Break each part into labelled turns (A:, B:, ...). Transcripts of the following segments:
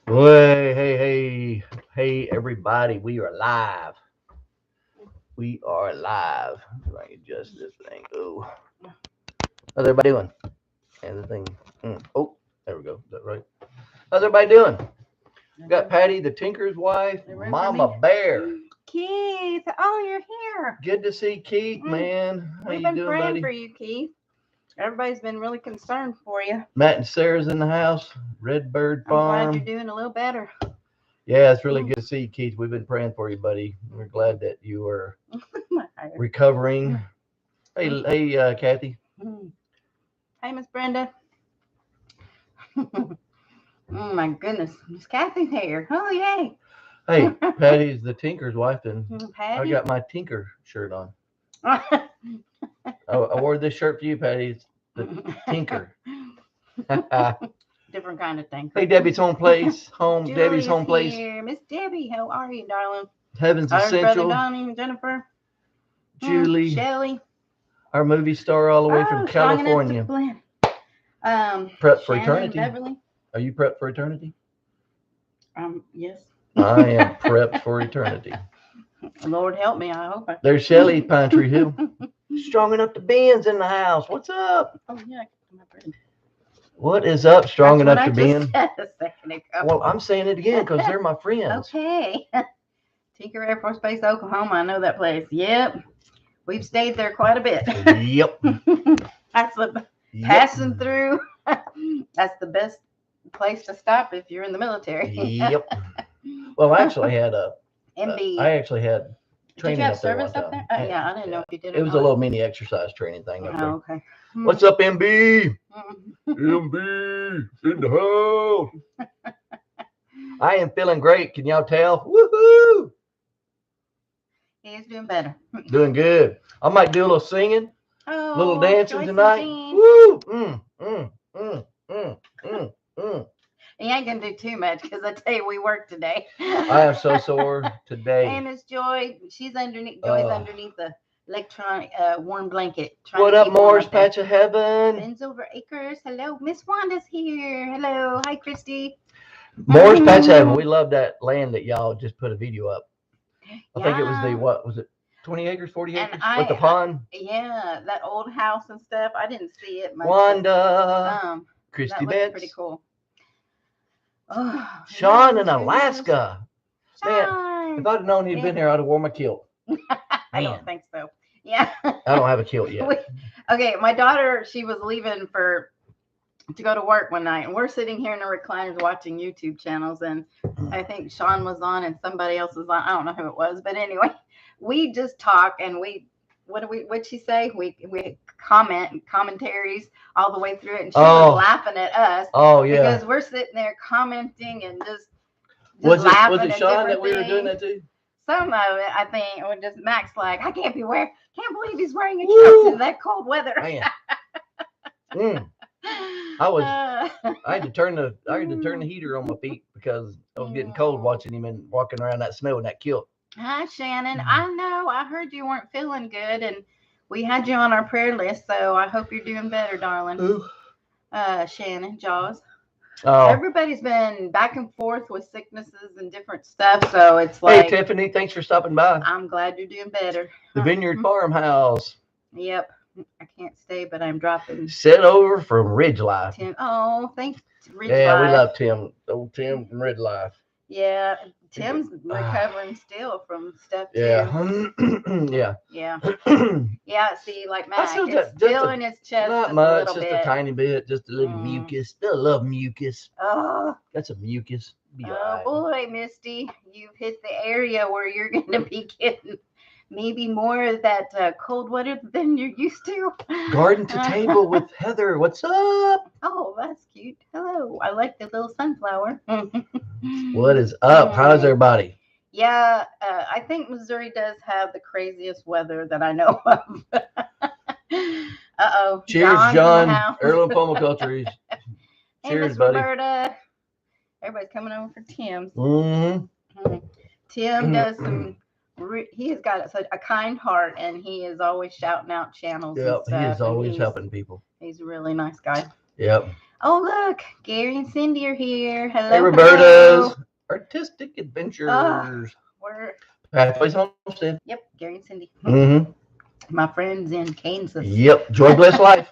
A: Hey, everybody, we are live. We are live. Let me adjust this thing. Oh, how's everybody doing? And the thing. Oh, there we go. Is that right? How's everybody doing? We got Patty, the Tinker's wife, Mama Bear.
B: Keith, oh, you're here.
A: Good to see Keith, man. How
B: We've
A: you
B: been
A: doing,
B: praying
A: buddy?
B: for you, Keith. Everybody's been really concerned for you.
A: Matt and Sarah's in the house. Redbird
B: I'm glad
A: Farm.
B: you're doing a little better.
A: Yeah, it's really good to see you, Keith. We've been praying for you, buddy. We're glad that you are recovering. Hey, Kathy.
B: Hey, Miss Brenda. Oh my goodness, Miss Kathy's here. Oh yay!
A: Hey, Patty's the Tinker's wife, and I
B: Patty.
A: got my Tinker shirt on. I wore this shirt for you, Patty. It's the Tinker.
B: Different kind of thing.
A: Hey, Debbie's home place. Debbie's home place.
B: Here. Miss Debbie, how are you, darling?
A: Heaven's
B: Our
A: Essential.
B: brother Donnie, Jennifer,
A: Julie,
B: Shelly,
A: our movie star all the way from California. Prep for eternity.
B: Beverly.
A: Are you prepped for eternity?
B: Yes.
A: I am prepped for eternity.
B: Lord help me, I hope.
A: There's Shelly, Pine Tree Hill. Strong enough to Ben's in the house. What's up?
B: Oh yeah, my friend.
A: What is up? Strong enough to Ben?
B: Well,
A: Well, I'm saying it again because they're my friends.
B: Okay. Tinker Air Force Base, Oklahoma. I know that place. Yep. We've stayed there quite a bit.
A: Yep.
B: That's what passing through. That's the best place to stop if you're in the military.
A: Yep. Well, I actually had
B: MB.
A: I actually had training.
B: Did you have
A: up there
B: service
A: one
B: up there?
A: time.
B: Yeah, I didn't know if you did.
A: It was a little mini exercise training thing up there.
B: Oh, okay.
A: What's up, MB? MB in the house. I am feeling great. Can y'all tell? Woohoo!
B: He's doing better.
A: Doing good. I might do a little singing,
B: Oh,
A: little dancing
B: Joyce
A: tonight.
B: and
A: Woo!
B: He ain't gonna do too much because I tell you, we work today.
A: I am so sore today.
B: And Miss Joy, she's underneath. Joy's underneath the electronic warm blanket.
A: What up, Moore's Patch of Heaven?
B: Ben's over Acres. Hello, Miss Wanda's here. Hello, hi, Christy.
A: Moore's Patch of Heaven. We love that land that y'all just put a video up. I think it was the 20 acres, 40 acres with the pond?
B: Yeah, that old house and stuff. I didn't see it much.
A: Wanda. Christy Betts.
B: Pretty cool. Oh,
A: Sean in Alaska.
B: Sean.
A: Man, if I'd have known he'd been here, I'd have worn my kilt.
B: I don't think so. Yeah.
A: I don't have a kilt yet.
B: Okay, my daughter, she was leaving to go to work one night, and we're sitting here in the recliners watching YouTube channels, and I think Sean was on and somebody else was on. I don't know who it was, but anyway, we just talk and what'd she say? We commentaries all the way through it, and she was laughing at us.
A: Oh yeah.
B: Because we're sitting there commenting and just
A: laughing. Was it Sean that we were doing that too?
B: Some of it, I think, or just Max like, I can't believe he's wearing a kilt in that cold weather.
A: Man. I had to turn the heater on my feet because I was getting cold watching him and walking around that snow in that kilt.
B: Hi, Shannon. I know. I heard you weren't feeling good, and we had you on our prayer list, so I hope you're doing better, darling.
A: Ooh.
B: Shannon, Jaws.
A: Oh.
B: Everybody's been back and forth with sicknesses and different stuff, so it's like.
A: Hey, Tiffany, thanks for stopping by.
B: I'm glad you're doing better.
A: The Vineyard Farmhouse.
B: Yep. I can't stay, but I'm dropping.
A: Sit over from Ridge Life.
B: Tim. Oh, thanks, Ridge
A: Yeah,
B: Life.
A: We love Tim. Old Tim from Ridge Life.
B: Yeah, Tim's recovering still from stuff too.
A: Yeah.
B: Yeah. Yeah. See, like Mac, it's still in his chest.
A: Not much, just a tiny bit, just a little mucus. Still love mucus.
B: Oh,
A: got some mucus.
B: Boy, Misty, you've hit the area where you're going to be getting maybe more of that Coldwater than you're used to.
A: Garden to table with Heather. What's up?
B: Oh, that's cute. Hello. I like the little sunflower.
A: What is up? How's everybody?
B: Yeah, I think Missouri does have the craziest weather that I know of. Uh-oh.
A: Cheers, John. Heirloom Permaculture. Cheers, buddy.
B: Roberta. Everybody's coming over for Tim's.
A: Mm-hmm.
B: Tim does some. He has got a kind heart, and he is always shouting out channels.
A: Yeah, he is always helping people.
B: He's a really nice guy.
A: Yep.
B: Oh, look, Gary and Cindy are here. Hello,
A: Hey,
B: hello.
A: Roberta's Artistic Adventures.
B: We're
A: Pathways Homestead.
B: Yep, Gary and Cindy.
A: Mm-hmm.
B: My friends in Kansas.
A: Yep. Joy, bless life.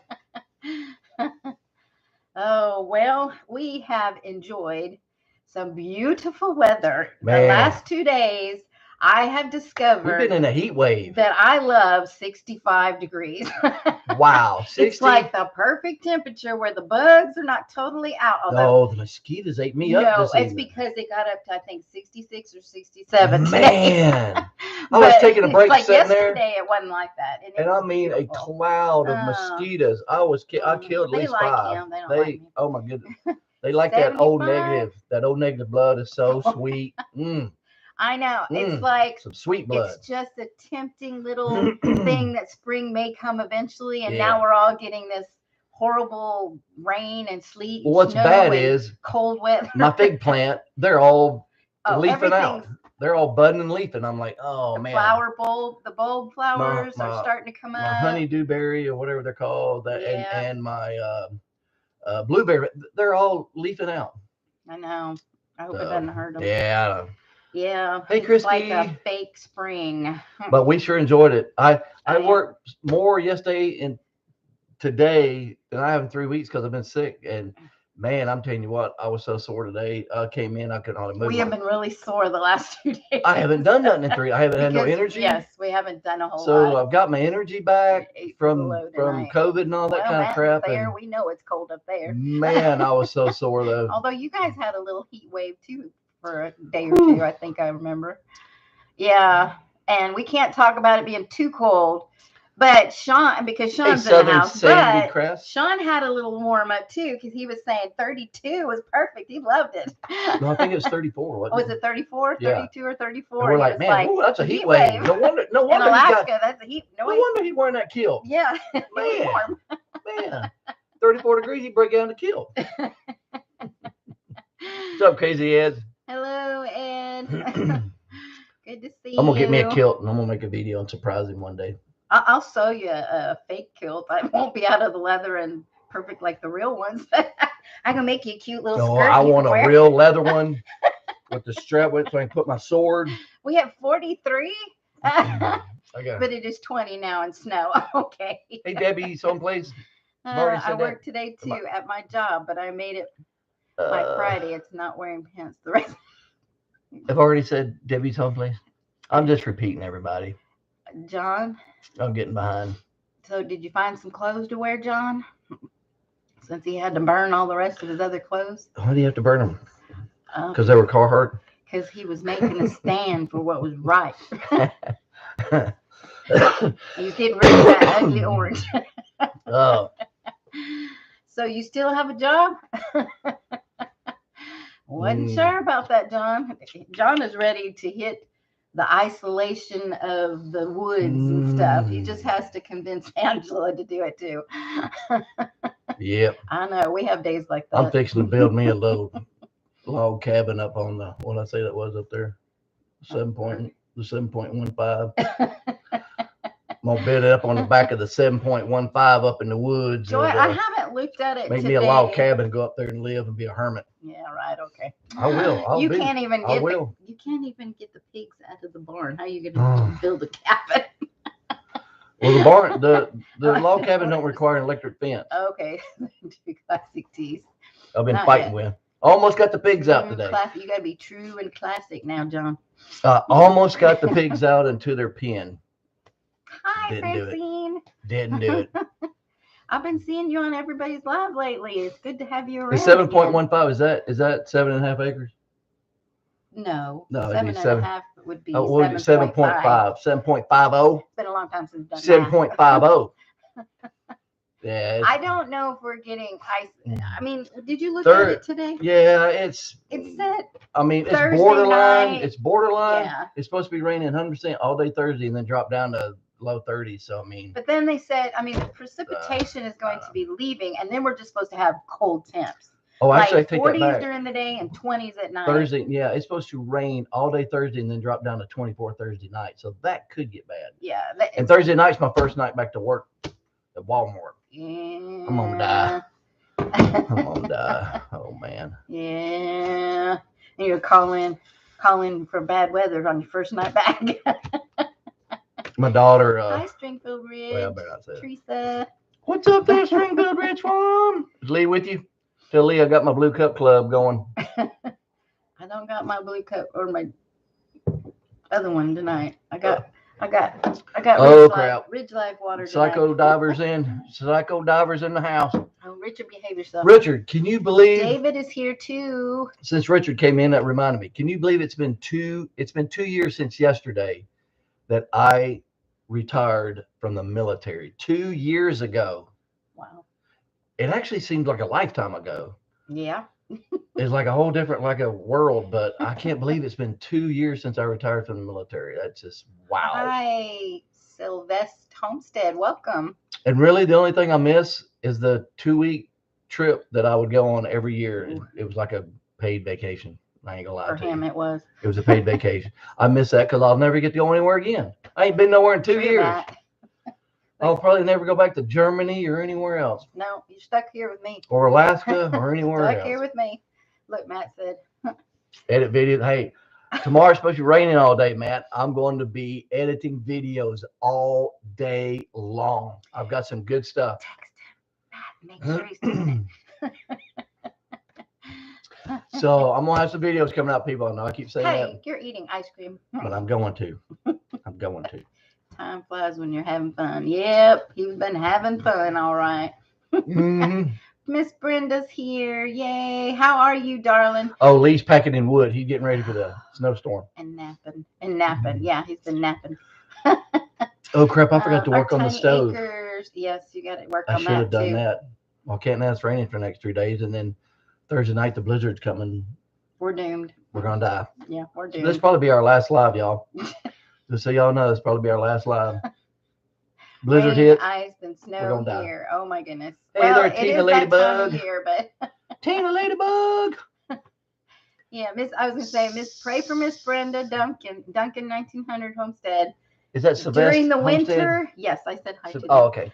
B: Oh, well, we have enjoyed some beautiful weather the
A: Man.
B: last 2 days. I have
A: We've
B: discovered
A: been in a heat wave.
B: that I love 65 degrees.
A: Wow. 60.
B: It's like the perfect temperature where the bugs are not totally out.
A: Oh, the mosquitoes ate me up
B: No,
A: this
B: it's
A: evening.
B: because it got up to, I think, 66 or 67 today.
A: Man. I was taking a break
B: like
A: sitting there.
B: yesterday, it wasn't like that.
A: And I mean
B: beautiful.
A: a cloud of mosquitoes. I killed at
B: They
A: least
B: like
A: 5.
B: him. They don't like me.
A: Oh my goodness. They like that old
B: 75?
A: negative. That old negative blood is so sweet.
B: I know. It's like
A: some sweet blood.
B: It's just a tempting little thing that spring may come eventually, and
A: Yeah.
B: now we're all getting this horrible rain and sleet.
A: Well, what's
B: snow
A: bad
B: and
A: is
B: cold weather.
A: my fig plant, they're all leafing out.
B: everything's-
A: They're all budding and leafing. I'm like, oh
B: The
A: man.
B: the bulb flowers are starting to come
A: My
B: up.
A: honeydew berry or whatever they're called, that
B: Yeah.
A: and my blueberry, they're all leafing out.
B: I know. I hope it doesn't hurt them.
A: Yeah, I know.
B: Yeah.
A: Hey,
B: it's
A: Christy.
B: like a fake spring.
A: But we sure enjoyed it. I
B: Yeah.
A: worked more yesterday and today than I have in 3 weeks because I've been sick. And man, I'm telling you what, I was so sore today. I came in, I couldn't hardly move.
B: We have been really sore the last 2 days.
A: I haven't done nothing in 3. I haven't had no
B: Because,
A: energy.
B: Yes, we haven't done a whole lot.
A: So I've got my energy back from
B: below tonight.
A: COVID and all that kind of crap.
B: There,
A: And
B: we know it's cold up there.
A: man, I was so sore though.
B: Although you guys had a little heat wave too for a day or two, I think I remember. Yeah, and we can't talk about it being too cold, but because Sean's in the house, but Sean had a little warm up too because he was saying 32 was perfect. He loved it.
A: No, I think it was 34. Wasn't
B: Was it 34, 32 or 34?
A: And we're like, man, ooh, that's a heat wave. No wonder.
B: In Alaska, that's a heat.
A: No wonder he's wearing that kilt.
B: Yeah,
A: man,
B: warm.
A: Man, 34 degrees, he break down the kilt. What's up, crazy Ed?
B: Hello, Ed. Good to see you.
A: I'm gonna get me a kilt and I'm gonna make a video and surprise him one day.
B: I'll sew you a fake kilt. I won't be out of the leather and perfect like the real ones. I can make you a cute little skirt.
A: I want a real leather one with the strap with it so I can put my sword.
B: We have 43.
A: But
B: it is 20 now in snow. Okay.
A: Hey, Debbie, someplace.
B: I work today too at my job, but I made it by Friday. It's not wearing pants the rest.
A: I've already said Debbie's home place. I'm just repeating everybody.
B: John?
A: I'm getting behind.
B: So did you find some clothes to wear, John? Since he had to burn all the rest of his other clothes?
A: Why do you have to burn them? Because they were Carhartt?
B: Because he was making a stand for what was right. He's getting rid of that ugly orange.
A: Oh.
B: So you still have a job? Wasn't sure about that, John. John is ready to hit the isolation of the woods and stuff. He just has to convince Angela to do it too.
A: Yep.
B: I know. We have days like that.
A: I'm fixing to build me a little log cabin up on the, what I say that was up there? 7.15. I'm gonna build it up on the back of the 7.15 up in the woods.
B: Joy, I haven't looked at it.
A: Make
B: today.
A: me a log cabin, go up there and live and be a hermit.
B: Yeah, right. Okay.
A: I will.
B: You can't even get the pigs out of the barn. How are you gonna build a cabin?
A: Well, the barn, the log cabin don't require an electric fence.
B: Okay. Classic tease.
A: I've been fighting with. Almost got the pigs out today.
B: You gotta be true and classic now, John.
A: Almost got the pigs out into their pen.
B: Hi, Francine.
A: Didn't do it.
B: I've been seeing you on everybody's live lately. It's good to have you around.
A: The 7.15 is that 7.5 acres?
B: No,
A: it'd
B: 7.5 would be
A: 7.5. 7.50.
B: It's been a long time since I've done
A: 7.50. Yeah.
B: I don't know if we're getting ice. I mean, did you look at it today?
A: Yeah,
B: It said.
A: I mean, it's
B: Thursday
A: borderline.
B: night.
A: It's borderline.
B: Yeah.
A: It's supposed to be raining 100% all day Thursday and then drop down to low 30s. So I mean.
B: But then they said, the precipitation is going to be leaving, and then we're just supposed to have cold temps.
A: Oh, actually,
B: like
A: I take
B: 40s
A: that back.
B: During the day and 20s at night.
A: Thursday, yeah, it's supposed to rain all day Thursday and then drop down to 24 Thursday night. So that could get bad.
B: Yeah.
A: And Thursday night's my first night back to work at Walmart.
B: Yeah.
A: I'm gonna die. I'm gonna die. Oh man.
B: Yeah. And you're calling for bad weather on your first night back.
A: My daughter.
B: Hi, Stringfield Ridge.
A: Well, I better not say it.
B: Teresa.
A: What's up there, Stringfield Ridge Farm? Is Lee with you? Tell Lee I got my Blue Cup Club going.
B: I don't got my blue cup or my other one tonight. I got
A: Oh crap!
B: Ridge Life water
A: Psycho
B: tonight.
A: divers in the house.
B: Oh, Richard, behave yourself.
A: Richard, can you believe?
B: David is here too.
A: Since Richard came in, that reminded me. Can you believe it's been 2 years since yesterday that I retired from the military? 2 years ago.
B: Wow.
A: It actually seems like a lifetime ago.
B: Yeah.
A: It's like a whole different, like a world, but I can't believe it's been 2 years since I retired from the military. That's just wow.
B: Hi, Sylvester Homestead. Welcome.
A: And really, the only thing I miss is the 2-week trip that I would go on every year. It was like a paid vacation. I ain't gonna lie
B: For
A: to you.
B: him, it was.
A: It was a paid vacation. I miss that because I'll never get to go anywhere again. I ain't been nowhere in 2 years.
B: That.
A: I'll probably never go back to Germany or anywhere else.
B: No, you're stuck here with me.
A: Or Alaska or anywhere else.
B: Stuck here with me. Look, Matt said.
A: Edit videos. Hey, tomorrow's supposed to be raining all day, Matt. I'm going to be editing videos all day long. I've got some good stuff.
B: Text him, Matt. Make sure he's doing it.
A: So I'm gonna have some videos coming out, people. I know I keep saying
B: Hey,
A: that,
B: you're eating ice cream.
A: but I'm going to. I'm going to.
B: Time flies when you're having fun. Yep, he's been having fun, all right.
A: Mm-hmm.
B: Miss Brenda's here. Yay. How are you, darling?
A: Oh, Lee's packing in wood. He's getting ready for the snowstorm.
B: And napping. Yeah, he's been napping.
A: Oh crap! I forgot to work on the stove.
B: Acres. Yes, you got to work
A: I
B: on
A: should
B: that
A: have done
B: too.
A: that. Well, can't now it's raining for the next 3 days, and then Thursday night the blizzard's coming.
B: We're doomed.
A: We're gonna die.
B: Yeah, we're
A: So
B: doomed.
A: this will probably be our last live, y'all. Just so y'all know, this will probably be our last live. Blizzard
B: Rain,
A: hits.
B: ice, and snow
A: We're gonna die.
B: here. Oh my goodness.
A: Hey
B: Well,
A: there,
B: it
A: Tina
B: is that time of
A: Ladybug.
B: year, but
A: Tina Ladybug.
B: yeah, I was gonna say, pray for Miss Brenda Duncan 1900 Homestead.
A: Is that Sylvester
B: During the
A: Homestead?
B: winter? Yes, I said hi to them.
A: Oh, okay.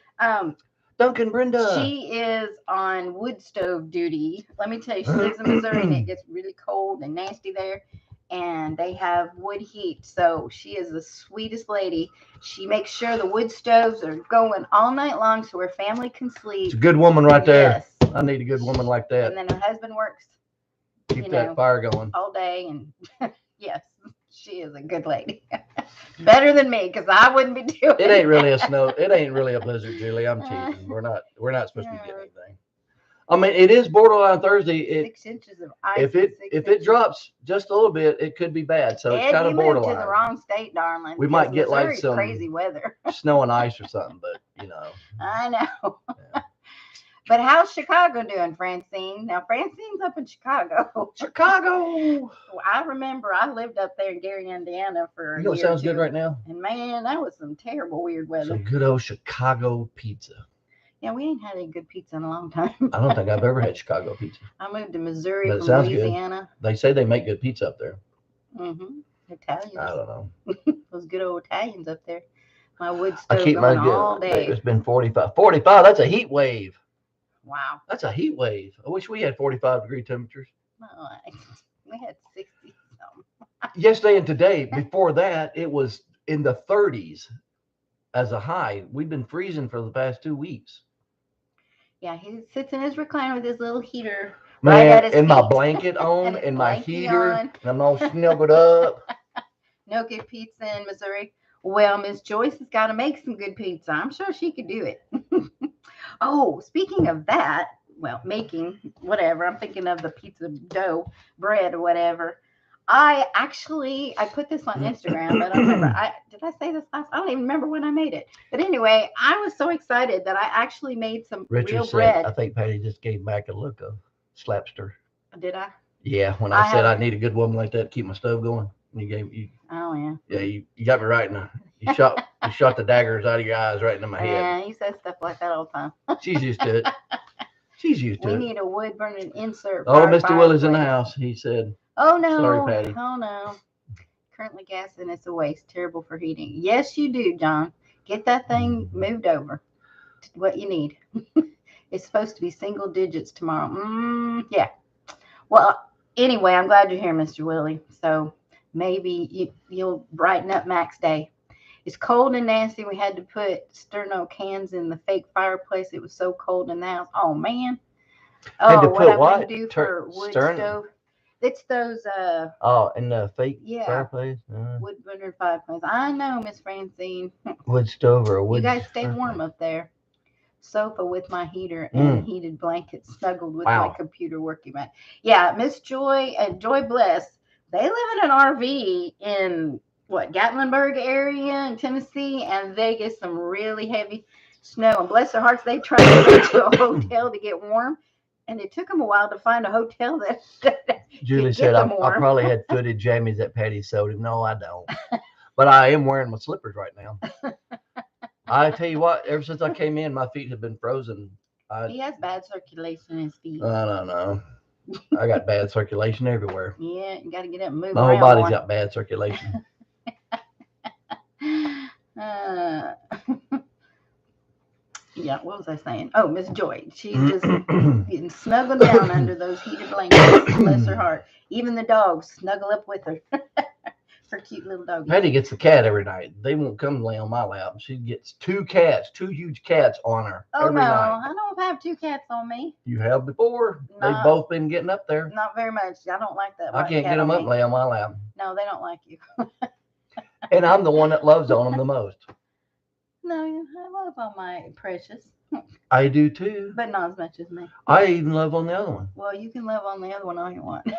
A: Duncan
B: She
A: Brenda.
B: is on wood stove duty. Let me tell you, she lives in Missouri and it gets really cold and nasty there. And they have wood heat. So she is the sweetest lady. She makes sure the wood stoves are going all night long so her family can sleep.
A: It's a good woman right there.
B: Yes.
A: I need a good woman like that.
B: And then her husband works
A: Keep that fire going.
B: all day. And yes, she is a good lady. Better than me, because I wouldn't be doing
A: It ain't really a snow. It ain't really a blizzard, Julie. I'm cheating. We're not supposed to be getting anything. I mean, it is borderline Thursday.
B: 6 inches of ice.
A: If it drops just a little bit, it could be bad. So it's kind of borderline.
B: You moved to the wrong state, darling.
A: We might get like
B: Missouri's
A: some
B: crazy weather.
A: snow and ice or something, but you know.
B: I know.
A: Yeah.
B: But how's Chicago doing, Francine? Now, Francine's up in Chicago.
A: Chicago.
B: I remember I lived up there in Gary, Indiana for a
A: You know what
B: year or
A: sounds good
B: two.
A: right now?
B: And man, that was some terrible weird weather.
A: Some good old Chicago pizza.
B: Yeah, we ain't had any good pizza in a long time.
A: I don't think I've ever had Chicago pizza.
B: I moved to Missouri
A: But it
B: from
A: sounds good.
B: Louisiana.
A: They say they make good pizza up there.
B: Mm-hmm. Italians.
A: I don't know.
B: Those good old Italians up there. My wood
A: I
B: stove
A: keep
B: going
A: mine
B: all
A: good.
B: day.
A: It's been 45. 45, that's a heat wave.
B: Wow.
A: That's a heat wave. I wish we had 45-degree temperatures.
B: Oh, we had 60 something.
A: Yesterday and today, before that, it was in the 30s as a high. We've been freezing for the past 2 weeks.
B: Yeah, he sits in his recliner with his little heater.
A: Man,
B: right at his
A: and my
B: feet.
A: blanket on,
B: And
A: and my
B: blankie
A: heater,
B: on.
A: and I'm all snuggled up.
B: No good pizza in Missouri. Well, Miss Joyce has got to make some good pizza. I'm sure she could do it. Oh, speaking of that, well, making whatever. I'm thinking of the pizza dough, bread, or whatever. I put this on Instagram, but I don't remember. Did I say this last? I don't even remember when I made it. But anyway, I was so excited that I actually made some
A: Richard
B: real
A: said,
B: bread.
A: I think Patty just gave back a look of slapster.
B: Did I?
A: Yeah, when I said I need a good woman like that to keep my stove going. You
B: Oh yeah.
A: Yeah, you got me right now. You shot the daggers out of your eyes right into my head.
B: Yeah, he says stuff like that all the time.
A: She's used to it. She's used to
B: We
A: it.
B: need a wood burning insert.
A: Oh,
B: for our
A: Mr. Willie's in the
B: fireplace.
A: house. He said,
B: Oh no.
A: Sorry, Patty.
B: Oh no. Currently gas and it's a waste. Terrible for heating. Yes, you do, John. Get that thing moved over to what you need. It's supposed to be single digits tomorrow. Yeah. Well, anyway, I'm glad you're here, Mr. Willie. So maybe you'll brighten up Mac's day. It's cold and nasty. We had to put sterno cans in the fake fireplace. It was so cold in the house. Oh man.
A: Had to
B: Oh, what
A: put
B: I'm gonna
A: what?
B: do for wood
A: Stern.
B: stove. It's those
A: Oh, in the fake
B: yeah,
A: fireplace.
B: wood burner fireplace. I know, Miss Francine.
A: Wood stove or a wood.
B: You guys stay
A: fireplace.
B: warm up there. Sofa with my heater and heated blanket snuggled with my computer working mat. Yeah, Miss Joy and Joy Bliss, they live in an RV in what, Gatlinburg area in Tennessee, and they get some really heavy snow. And bless their hearts, they tried to go to a hotel to get warm, and it took them a while to find a hotel that
A: Julie
B: could
A: said,
B: get them
A: I
B: warm.
A: probably had footed jammies that Patty sewed him. No, I don't. But I am wearing my slippers right now. I tell you what, ever since I came in, my feet have been frozen.
B: He has bad circulation in his feet.
A: I don't know. I got bad circulation everywhere.
B: Yeah, you got to get up and move
A: My
B: around
A: whole body's
B: more.
A: got bad circulation.
B: Yeah, what was I saying? Oh, Miss Joy. She's just getting snuggled down under those heated blankets. Bless her heart. Even the dogs snuggle up with her. Her cute little dog.
A: Patty gets the cat every night. They won't come lay on my lap. She gets two huge cats on her every night.
B: I don't have two cats on me.
A: You have before. They've both been getting up there.
B: Not very much. I don't like that.
A: I can't get them up and lay on my lap.
B: No, they don't like you.
A: And I'm the one that loves on them the most.
B: No, I love on my precious.
A: I do too.
B: But not as much as me.
A: I even love on the other one.
B: Well, you can love on the other one all you want.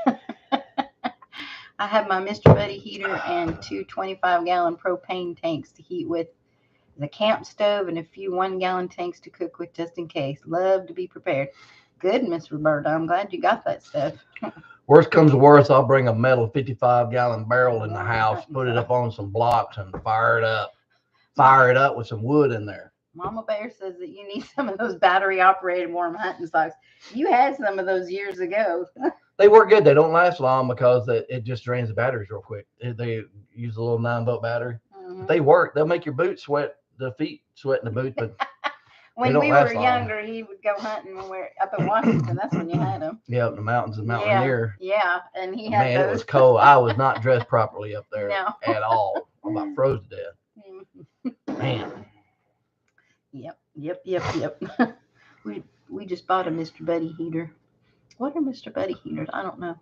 B: I have my Mr. Buddy heater and two 25-gallon propane tanks to heat with, the camp stove, and a few 1-gallon tanks to cook with just in case. Love to be prepared. Good, Miss Roberta. I'm glad you got that stuff.
A: Worst comes to worst, I'll bring a metal 55-gallon barrel in the house, put it up on some blocks, and fire it up. Fire it up with some wood in there.
B: Mama Bear says that you need some of those battery-operated warm hunting socks. You had some of those years ago.
A: They work good. They don't last long because it just drains the batteries real quick. They use a little 9-volt battery. Mm-hmm. They work. They'll make your boots sweat, the feet sweat in the boots, but
B: when we were younger, he would go hunting when we were up in Washington. That's when you had them.
A: Yeah, in the mountains of Mountaineer.
B: Yeah, and he had
A: Man,
B: those.
A: It was cold. I was not dressed properly up there
B: at
A: all. I'm about froze to death. Man.
B: Yep. We just bought a Mr. Buddy heater. What are Mr. Buddy heaters? I don't know.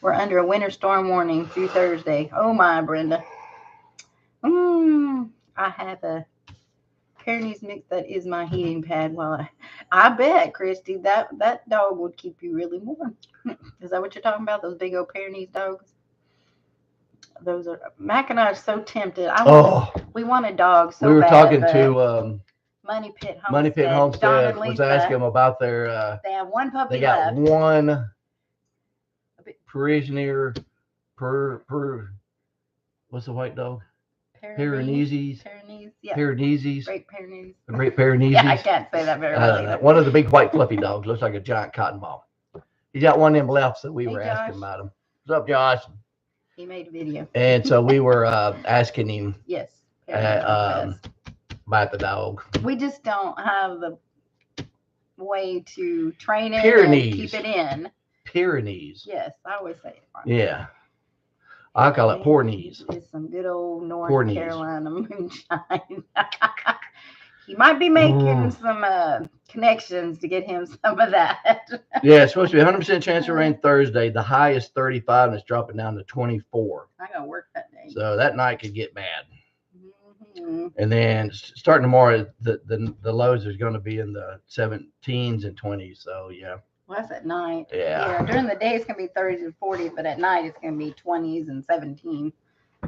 B: We're under a winter storm warning through Thursday. Oh my, Brenda. I have a Pyrenees mix that is my heating pad. Well, I bet, Christy, that dog would keep you really warm. Is that what you're talking about? Those big old Pyrenees dogs? Those are Mac and I are so tempted. We want a dog so bad.
A: We were talking to
B: Money Pit
A: Homestead was asking them about their.
B: They have one puppy.
A: They got
B: left.
A: one Parisian what's the white dog? Pyrenees.
B: Yeah.
A: Pyrenees.
B: Great Pyrenees.
A: Great Pyrenees.
B: Yeah, I can't say that very well.
A: One of the big white fluffy dogs looks like a giant cotton ball. He's got one of them left, so we were asking about him. What's up, Josh?
B: He made a video.
A: And so we were asking him.
B: Yes.
A: About the dog.
B: We just don't have the way to train it
A: Pyrenees.
B: And keep it in.
A: Pyrenees.
B: Yes, I always say it.
A: Yeah. I call it poor knees.
B: It's some good old North Carolina moonshine. He might be making some connections to get him some of that.
A: Yeah, it's supposed to be 100% chance of rain Thursday. The high is 35 and it's dropping down to 24.
B: I got to work that day.
A: So that night could get bad.
B: Mm-hmm.
A: And then starting tomorrow, the lows is going to be in the 17s and 20s. So, yeah.
B: Well, that's at night.
A: Yeah.
B: During the day, it's going to be 30s and 40s, but at night, it's going to be 20s and 17.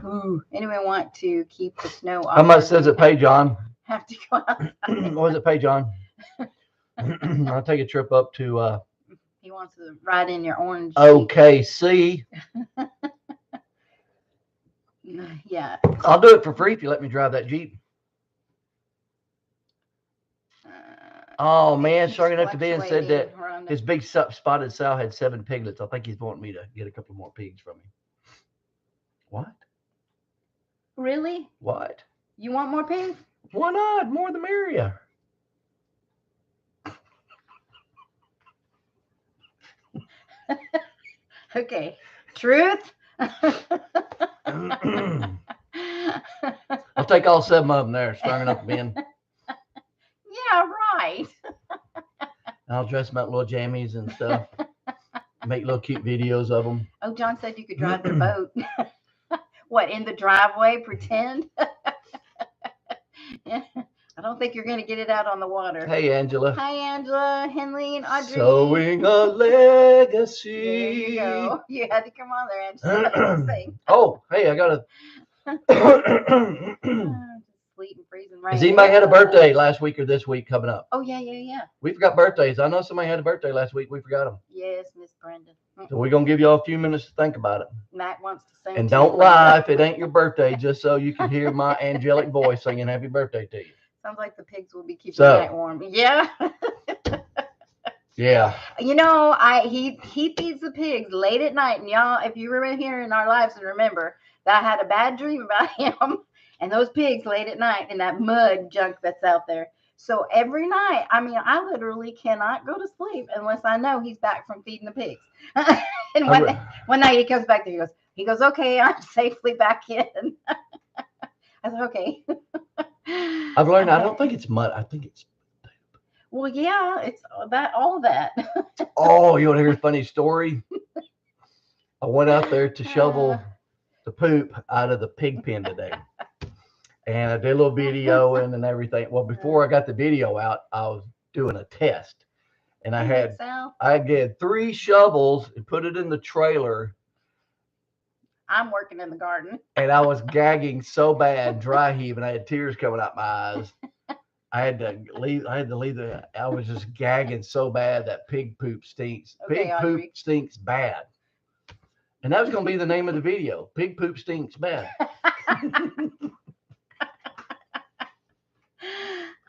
B: Ooh. Anyone want to keep the snow off?
A: How much does it pay, John?
B: Have to go outside.
A: What does it pay, John? I'll take a trip up to.
B: He wants to ride in your orange.
A: OKC.
B: Yeah.
A: I'll do it for free if you let me drive that Jeep. Oh, man. Sorry enough to be and said that his big spotted sow had 7 piglets. I think he's wanting me to get a couple more pigs from him. What?
B: Really?
A: What?
B: You want more pigs?
A: Why not? More the merrier.
B: Okay. Truth.
A: I'll take all 7 of them there, strong enough to be in.
B: Yeah, right.
A: I'll dress them up in little jammies and stuff. Make little cute videos of them.
B: Oh, John said you could drive their boat. What, in the driveway? Pretend? I don't think you're going to get it out on the water.
A: Hey, Angela.
B: Hi, Angela, Henley, and Audrey.
A: Sowing a legacy.
B: There you go. You had to come on there, Angela. Sing.
A: Oh, hey, I got a.
B: Sleet and freezing rain.
A: Has anybody had a birthday last week or this week coming up?
B: Oh, yeah.
A: We forgot birthdays. I know somebody had a birthday last week. We forgot them.
B: Yes, Miss Brenda.
A: So we're going to give y'all a few minutes to think about it.
B: Matt wants to sing.
A: And don't lie if it ain't your birthday, just so you can hear my angelic voice singing happy birthday to you.
B: Sounds like the pigs will be keeping the night warm. Yeah.
A: Yeah.
B: You know, he feeds the pigs late at night. And y'all, if you were here in our lives and remember that I had a bad dream about him and those pigs late at night and that mud junk that's out there. So every night, I mean, I literally cannot go to sleep unless I know he's back from feeding the pigs. And one night he comes back there, he goes, okay, I'm safely back in. I said, okay.
A: I've learned, I don't think it's mud. I think it's.
B: Well, yeah, it's all that.
A: Oh, you want to hear a funny story? I went out there to shovel the poop out of the pig pen today. And I did a little video and everything. Well, before I got the video out, I was doing a test. And I had 3 shovels and put it in the trailer.
B: I'm working in the garden.
A: And I was gagging so bad, dry heaving. I had tears coming out my eyes. I had to leave I was just gagging so bad that pig poop stinks.
B: Okay,
A: Pig
B: Audrey.
A: poop stinks bad. And that was going to be the name of the video. Pig poop stinks bad.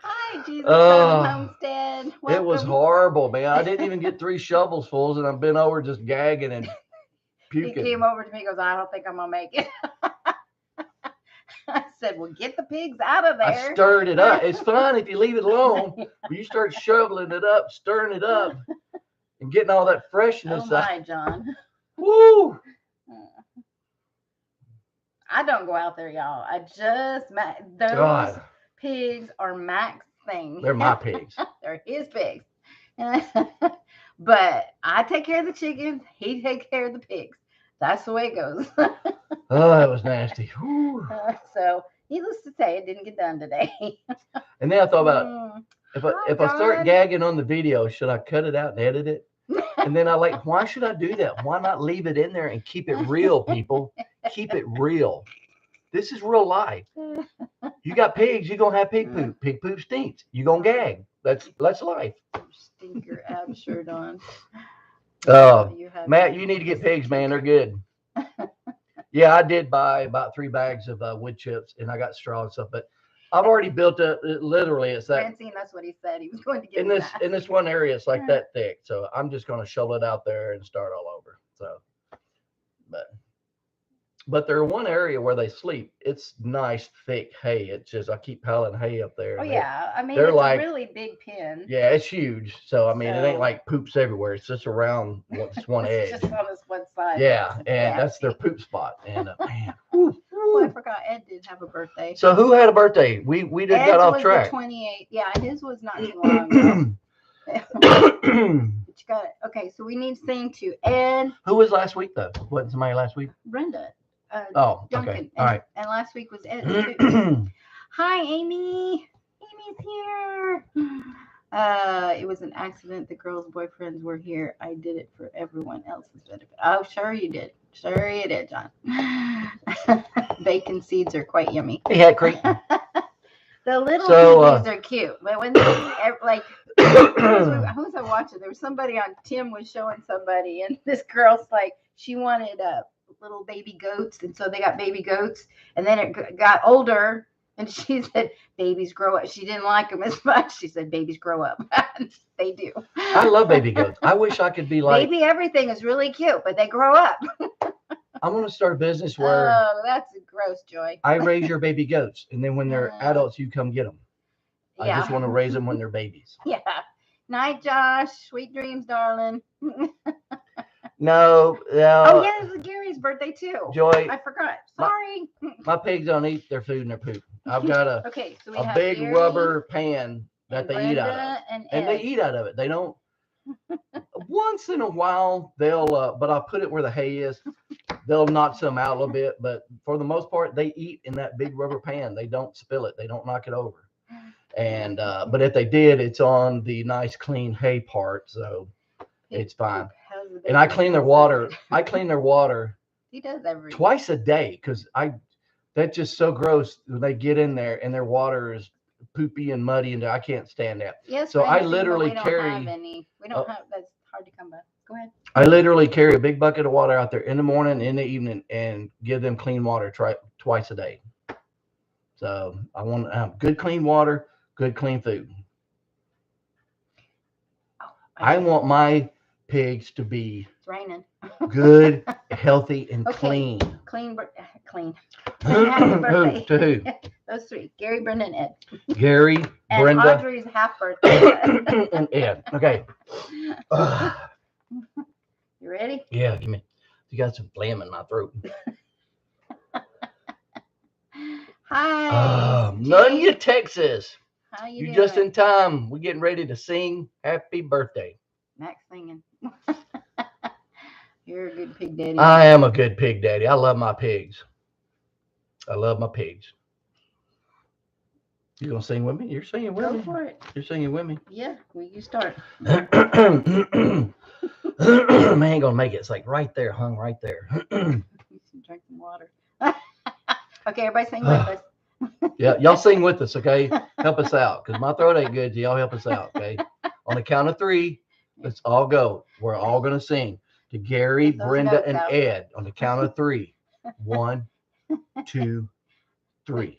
B: Hi, Jesus Homestead. Welcome.
A: It was horrible, man. I didn't even get 3 shovels full, and I've been over just gagging and puking.
B: He came over to me and goes, I don't think I'm going to make it. I said, well, get the pigs out of there.
A: I stirred it up. It's fine if you leave it alone. But you start shoveling it up, stirring it up, and getting all that freshness
B: out. Oh, my, John.
A: Woo!
B: I don't go out there, y'all. I just, those pigs are Mac's thing.
A: They're my pigs.
B: They're his pigs. But I take care of the chickens. He takes care of the pigs. That's the way it goes.
A: Oh, that was nasty.
B: So, needless to say, it didn't get done today.
A: And then I thought about if I start gagging on the video, should I cut it out and edit it? And then why should I do that? Why not leave it in there and keep it real, people? Keep it real. This is real life. You got pigs, you're gonna have pig poop. Pig poop stinks. You're gonna gag. That's life.
B: Stink your ab shirt on.
A: Matt, you need to get pigs, man. They're good. Yeah, I did buy about 3 bags of wood chips, and I got straw and stuff. But I've already built literally. It's that.
B: Francine, that's what he said. He was going to get
A: in this one area. It's like that thick. So I'm just going to shovel it out there and start all over. So, but there's one area where they sleep. It's nice, thick hay. It's just I keep piling hay up there.
B: Oh yeah, I mean it's a really big pen.
A: Yeah, it's huge. So I mean it ain't like poops everywhere. It's just around this one edge.
B: Just on this one side.
A: Yeah, and that's their poop spot. And man,
B: I forgot Ed did have a birthday.
A: So who had a birthday? We did got off track.
B: 28. Yeah, his was not too long ago. But you got it. Okay, so we need to sing to Ed.
A: Who was last week though? Wasn't somebody last week?
B: Brenda.
A: Duncan.
B: Okay.
A: All right.
B: And last week was Ed. Hi, Amy. Amy's here. It was an accident. The girls' boyfriends were here. I did it for everyone else's benefit. Oh, sure you did. Sure you did, John. Bacon seeds are quite yummy.
A: Yeah, great.
B: The little piggies are cute, but when they who was I watching? There was somebody on. Tim was showing somebody, and this girl's like, she wanted little baby goats, and so they got baby goats, and then it got older, and she said babies grow up. She didn't like them as much. She said babies grow up. They do.
A: I love baby goats. I wish I could be like
B: baby. Everything is really cute, but they grow up.
A: I want to start a business where
B: that's gross, Joy.
A: I raise your baby goats, and then when they're adults, you come get them. I just want to raise them when they're babies.
B: Yeah. Night, Josh. Sweet dreams, darling.
A: No,
B: Oh yeah, it was Gary's birthday too.
A: Joy,
B: I forgot. Sorry.
A: my pigs don't eat their food in their poop. I've got
B: Okay, so we
A: a
B: have
A: big
B: Gary
A: rubber pan that
B: and
A: they eat out of.
B: Brenda and
A: And they
B: Ed.
A: eat out of it. They don't. Once in a while, they'll, but I'll put it where the hay is. They'll knock some out a little bit, but for the most part, they eat in that big rubber pan. They don't spill it. They don't knock it over. And but if they did, it's on the nice clean hay part, so it's fine. And I clean their water. I clean their water.
B: He does everything.
A: Twice a day because that's just so gross when they get in there and their water is poopy and muddy and I can't stand that.
B: Yes,
A: so I
B: Francine,
A: literally
B: we don't
A: carry.
B: have any. We don't have. That's hard to come by. Go ahead.
A: I literally carry a big bucket of water out there in the morning and in the evening and give them clean water twice a day. So I want to have good clean water, good clean food.
B: Oh,
A: I want my pigs to be
B: it's raining.
A: good, healthy, and
B: Okay.
A: clean.
B: Clean. Happy birthday.
A: To who?
B: Those three: Gary, Brenda, and Ed.
A: Gary,
B: And
A: Brenda,
B: Audrey's half birthday.
A: and Ed. Okay.
B: You ready?
A: Yeah, give me. You got some phlegm in my throat.
B: Hi.
A: Nunya, Texas.
B: How you
A: You
B: doing?
A: just in time. We're getting ready to sing happy birthday.
B: Max singing. You're a good pig daddy.
A: I am a good pig daddy. I love my pigs. I love my pigs. You gonna sing with me? You're singing with me.
B: Go for it.
A: You're singing with me.
B: Yeah, well, you start.
A: Man, ain't gonna make it. It's like right there, hung right there.
B: You should drink some water. Okay, everybody sing with us.
A: Yeah, y'all sing with us, okay? Help us out, because my throat ain't good. So y'all help us out, okay? On the count of 3, let's all go. We're all gonna sing to Gary,
B: Get those
A: Brenda,
B: notes
A: and
B: out.
A: Ed. On the count of 3. 1, 2, 3.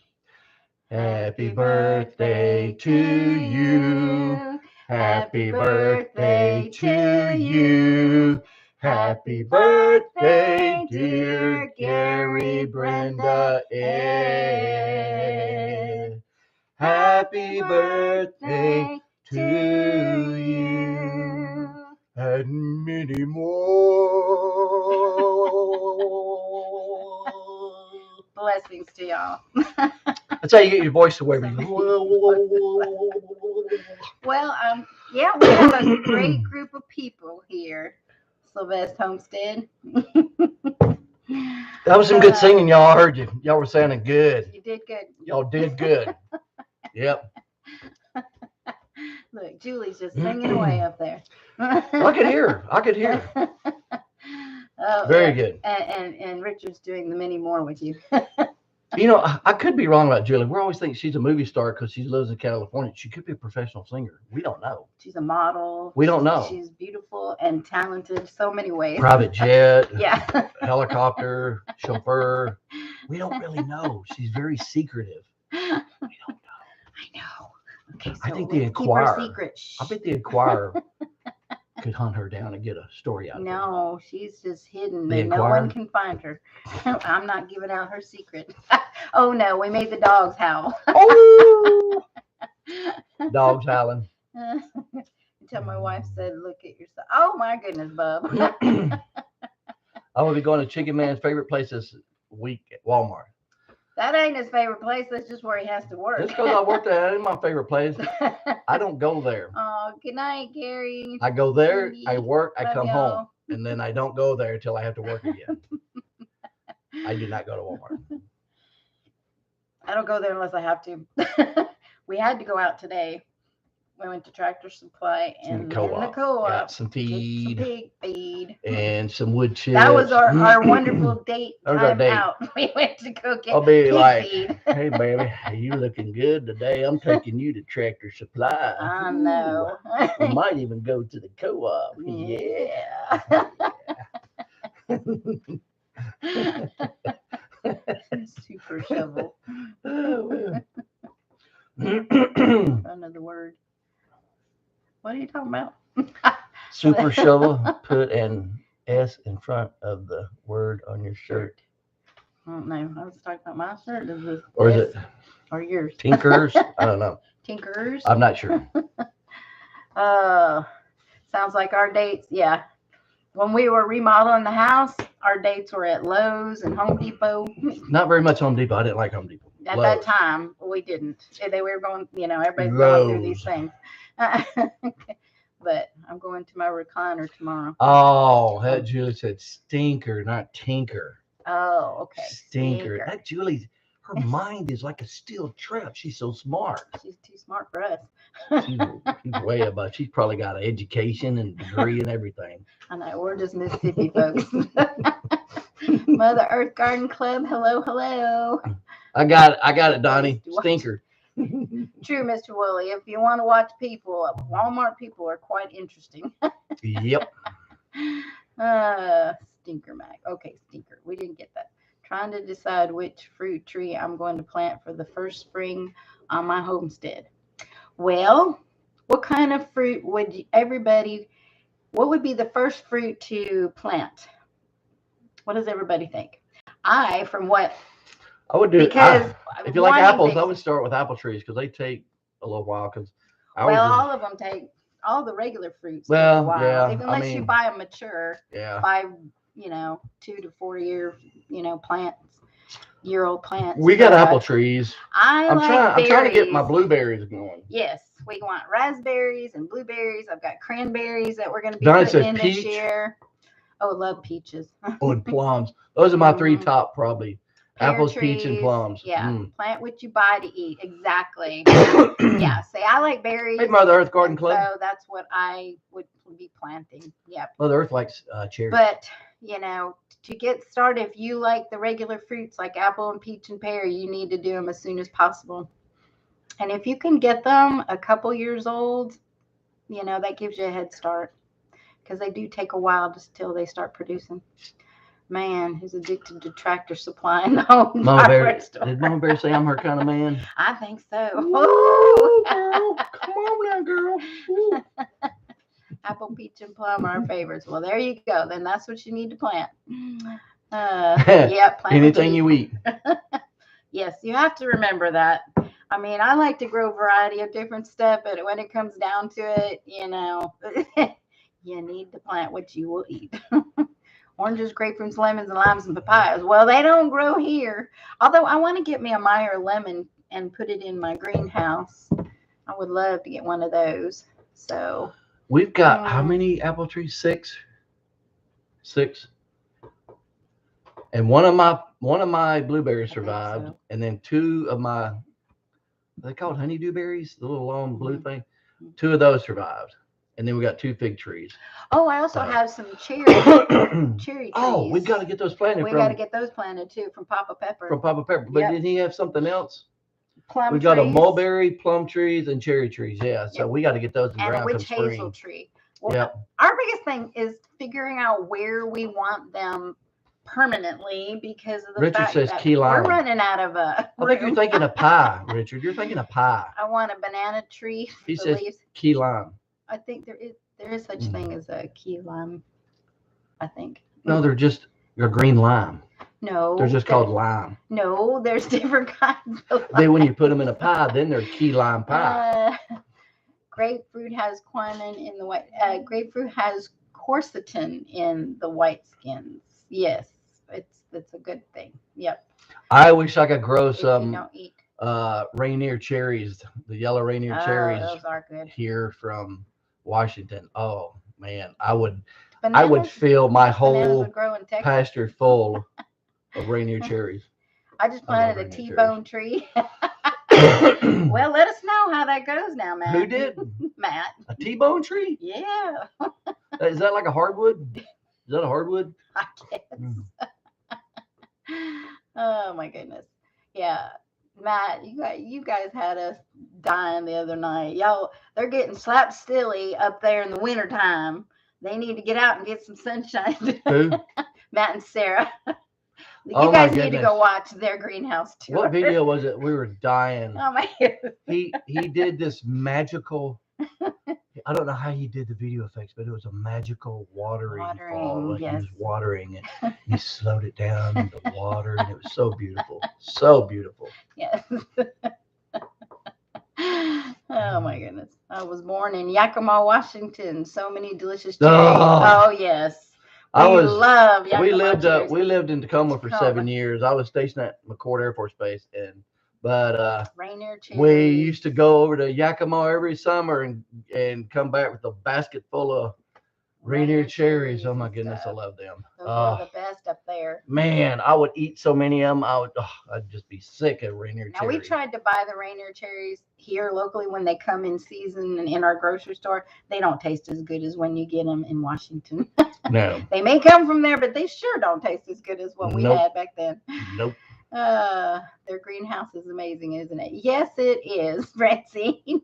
A: Happy birthday to you. Happy birthday to you. Happy birthday, dear Gary, Brenda, Ed. Happy birthday to you. And many more.
B: Blessings to y'all.
A: That's how you get your voice away.
B: Well, yeah, we have a great group of people here. Sylvester Homestead.
A: That was some good singing, y'all. I heard you. Y'all were sounding good.
B: You did good.
A: Y'all did good. Yep.
B: Look, Julie's just singing away up there.
A: I could hear. I could hear.
B: Oh,
A: Very
B: yeah.
A: good.
B: And Richard's doing the many more with you.
A: You know, I could be wrong about Julie. We always think she's a movie star because she lives in California. She could be a professional singer. We don't know.
B: She's a model.
A: We don't know.
B: She's beautiful and talented so many ways.
A: Private jet,
B: Yeah.
A: helicopter, chauffeur. We don't really know. She's very secretive. We don't know.
B: I know. Okay, so
A: I think
B: let's
A: the
B: keep her
A: Inquirer.
B: secret. Shh.
A: I bet the Inquirer could hunt her down and get a story out of her.
B: No, she's just hidden
A: The
B: and no
A: Inquirer?
B: one can find her. I'm not giving out her secret. Oh no, we made the dogs howl.
A: Oh! Dogs howling.
B: Until my wife said, "Look at yourself." Oh my goodness, bub.
A: I will be going to Chicken Man's favorite place this week at Walmart.
B: That ain't his favorite place. That's just where he has to work.
A: Just because I work there, that ain't my favorite place. I don't go there.
B: Oh, good night, Gary.
A: I go there,
B: Cindy,
A: I work, I
B: love
A: come
B: y'all.
A: home, and then I don't go there until I have to work again. I do not go to Walmart.
B: I don't go there unless I have to. We had to go out today. We went to Tractor Supply and
A: In the co-op. Got some
B: Get some
A: feed
B: pig feed.
A: and some wood chips.
B: That was our wonderful date
A: That was our
B: time
A: date.
B: out. We went to go get
A: I'll be
B: pig
A: like,
B: feed.
A: hey, baby, you looking good today. I'm taking you to Tractor Supply.
B: I know.
A: We might even go to the co-op. Yeah.
B: Super shovel.
A: Oh,
B: Another word. What are you talking about?
A: Super shovel. Put an S in front of the word on your shirt.
B: I don't know. I was talking about my shirt.
A: Or is it
B: or yours?
A: Tinkers? I don't know.
B: Tinkerers.
A: I'm not sure.
B: Sounds like our dates. Yeah. When we were remodeling the house, our dates were at Lowe's and Home Depot.
A: Not very much Home Depot. I didn't like Home Depot.
B: At
A: Lowe's.
B: that time, we didn't. They were going, everybody's going through these things. But I'm going to my recliner tomorrow.
A: Oh, that Julie said stinker, not tinker.
B: Oh, okay.
A: Stinker. That Julie, her mind is like a steel trap. She's so smart.
B: She's too smart for us.
A: She's way above. She's probably got an education and degree and everything.
B: I know. We're just Mississippi folks. Mother Earth Garden Club. Hello, hello.
A: I got it, Donnie. Stinker.
B: True, Mr. Woolley. If you want to watch people, Walmart people are quite interesting.
A: Yep.
B: Stinker Mac. Okay, stinker. We didn't get that. Trying to decide which fruit tree I'm going to plant for the first spring on my homestead. Well, what kind of fruit would what would be the first fruit to plant? What does everybody think? I
A: would do
B: because
A: if you like apples, I would start with apple trees because they take a little while.
B: All of them take all the regular fruits.
A: Well,
B: take a while.
A: Yeah,
B: unless you buy a mature,
A: yeah,
B: buy 2 to 4 year, year-old plants.
A: We got apple trees.
B: I'm
A: trying to get my blueberries going.
B: Yes, we want raspberries and blueberries. I've got cranberries that we're going to be putting in this year. Oh, love peaches.
A: Oh, and plums. Those are my three top probably.
B: Pear
A: Apples,
B: trees,
A: peach, and plums.
B: Yeah, plant what you buy to eat. Exactly. Yeah, say I like berries.
A: Hey, Mother Earth Garden Club.
B: So that's what I would be planting. Yep.
A: Mother Earth likes cherries.
B: But, to get started, if you like the regular fruits like apple and peach and pear, you need to do them as soon as possible. And if you can get them a couple years old, that gives you a head start because they do take a while just till they start producing. Man who's addicted to Tractor Supply in the home.
A: Did Mama Bear say I'm her kind of man?
B: I think so.
A: Ooh, girl. Come on now, girl.
B: Apple, peach, and plum are our favorites. Well, there you go. Then that's what you need to plant. Plant
A: anything you eat.
B: Yes, you have to remember that. I mean, I like to grow a variety of different stuff, but when it comes down to it, you need to plant what you will eat. Oranges, grapefruits, lemons, and limes, and papayas. Well, they don't grow here. Although I want to get me a Meyer lemon and put it in my greenhouse. I would love to get one of those. So
A: we've got how many apple trees? 6. And one of my blueberries survived, and then 2 of my, are they called honeydew berries? The little long blue thing. 2 of those survived. And then we got 2 fig trees.
B: Oh, I also have some cherry trees.
A: Oh, we've got to get those planted.
B: We got to get those planted too from Papa Pepper.
A: But did he have something else?
B: Plum
A: We've got a mulberry, plum trees, and cherry trees. Yeah, so we got to get those in ground.
B: And a witch hazel tree. Well, our biggest thing is figuring out where we want them permanently because of the fact that we're running out of
A: I think you're thinking of pie, Richard. You're thinking of pie.
B: I want a banana tree.
A: He says key lime.
B: I think there is such thing as a key lime. I think.
A: No, they're green lime.
B: No,
A: they're just called lime.
B: No, there's different kinds of lime.
A: Then when you put them in a pie, then they're key lime pie.
B: Grapefruit has quinine in the white. Grapefruit has quercetin in the white skins. Yes, it's a good thing. Yep.
A: I wish I could grow some Rainier cherries, the yellow Rainier cherries.
B: Those are good.
A: Here from Washington. Oh man, I would fill my whole pasture full of Rainier cherries.
B: I just planted a T-bone tree. Well, let us know how that goes now, Matt.
A: Who did?
B: Matt.
A: A T-bone tree?
B: Yeah.
A: Is that like a hardwood? Is that a hardwood?
B: I guess. Oh my goodness. Yeah. Matt, you guys had us dying the other night. Y'all, they're getting slapped silly up there in the wintertime. They need to get out and get some sunshine.
A: Who?
B: Matt and Sarah. You guys need to go watch their greenhouse tour.
A: What video was it? We were dying.
B: Oh my goodness.
A: He did this magical. I don't know how he did the video effects, but it was a magical watering fall. Like
B: yes.
A: He was watering and he slowed it down in the water, and it was so beautiful. So beautiful.
B: Yes. Oh my goodness. I was born in Yakima, Washington. So many delicious cherries. Oh yes.
A: I
B: We
A: was.
B: love
A: We
B: Yakima
A: lived.
B: cherries.
A: We lived in Tacoma for 7
B: Tacoma.
A: years. I was stationed at McCord Air Force Base, but
B: Rainier cherries.
A: we used to go over to Yakima every summer and come back with a basket full of Rainier cherries. Oh my
B: and
A: goodness, I
B: stuff.
A: love them.
B: Those are the best up there.
A: Man, I would eat so many of them. I'd just be sick of Rainier
B: Now
A: cherries.
B: we tried to buy the Rainier cherries here locally when they come in season and in our grocery store. They don't taste as good as when you get them in Washington.
A: No.
B: They may come from there, but they sure don't taste as good as what we
A: Nope.
B: had back then.
A: Nope.
B: Their greenhouse is amazing, isn't it? Yes, it is, Francine.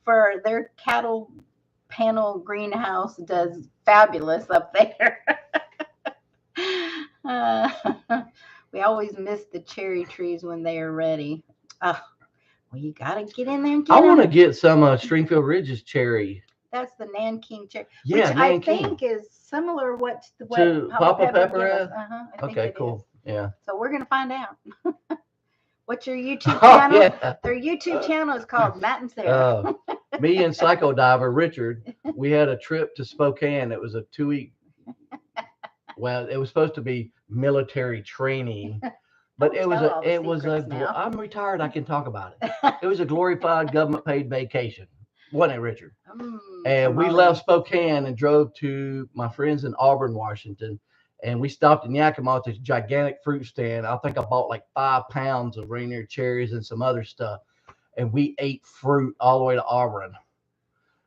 B: For their cattle panel greenhouse does fabulous up there. We always miss the cherry trees when they are ready. Well, you gotta get in there and get
A: I want to
B: them.
A: get some Stringfield Ridge's cherry.
B: That's the Nanking cherry,
A: Yeah,
B: which
A: Nanking.
B: I think is similar
A: To
B: what
A: Papa Pepper
B: gave
A: is?
B: us. I think
A: Okay,
B: it
A: cool.
B: is.
A: Yeah.
B: So we're gonna find out. What's your YouTube
A: Oh,
B: channel?
A: yeah.
B: Their YouTube channel is called Matt and Sarah.
A: Me and Psycho Diver Richard, we had a trip to Spokane. It was a 2-week. Well, it was supposed to be military training, but
B: Don't
A: it was
B: tell
A: a
B: all the
A: it was a.
B: secrets now.
A: I'm retired. I can talk about it. It was a glorified government paid vacation, wasn't it, Richard? And we left Spokane and drove to my friends in Auburn, Washington. And we stopped in Yakima at this gigantic fruit stand. I think I bought like 5 pounds of Rainier cherries and some other stuff. And we ate fruit all the way to Auburn.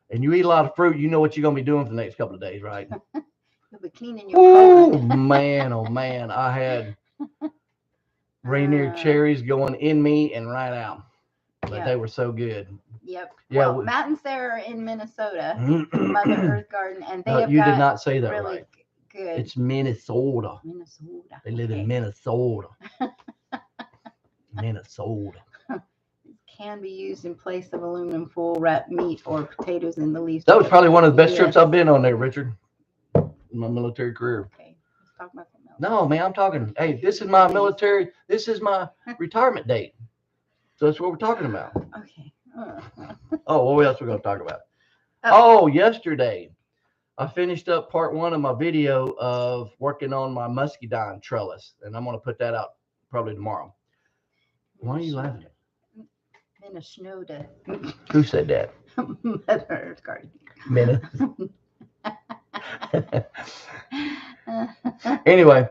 A: And you eat a lot of fruit, you know what you're going to be doing for the next couple of days, right?
B: You'll be cleaning your
A: Oh,
B: colon.
A: man, oh, man. I had Rainier cherries going in me and right out. But they were so good.
B: Yep.
A: Yeah.
B: Well, Matt and Sarah are in Minnesota, Mother Earth Garden, and they have
A: you
B: got
A: did not say that
B: really
A: right.
B: good.
A: It's Minnesota.
B: Minnesota.
A: They live in Minnesota. Minnesota.
B: Can be used in place of aluminum foil wrapped meat or potatoes in the leaves.
A: That was probably one of the best trips I've been on there, Richard, in my military career.
B: Okay, let's talk about something else.
A: No, man, I'm talking. Hey, this is my military. This is my retirement date. So that's what we're talking about.
B: Okay.
A: Oh, what else are we going to talk about? Oh, yesterday I finished up part 1 of my video of working on my muscadine trellis, and I'm going to put that out probably tomorrow. Why are you laughing?
B: Minnesota.
A: Who said that?
B: Mother Earth Garden.
A: Anyway,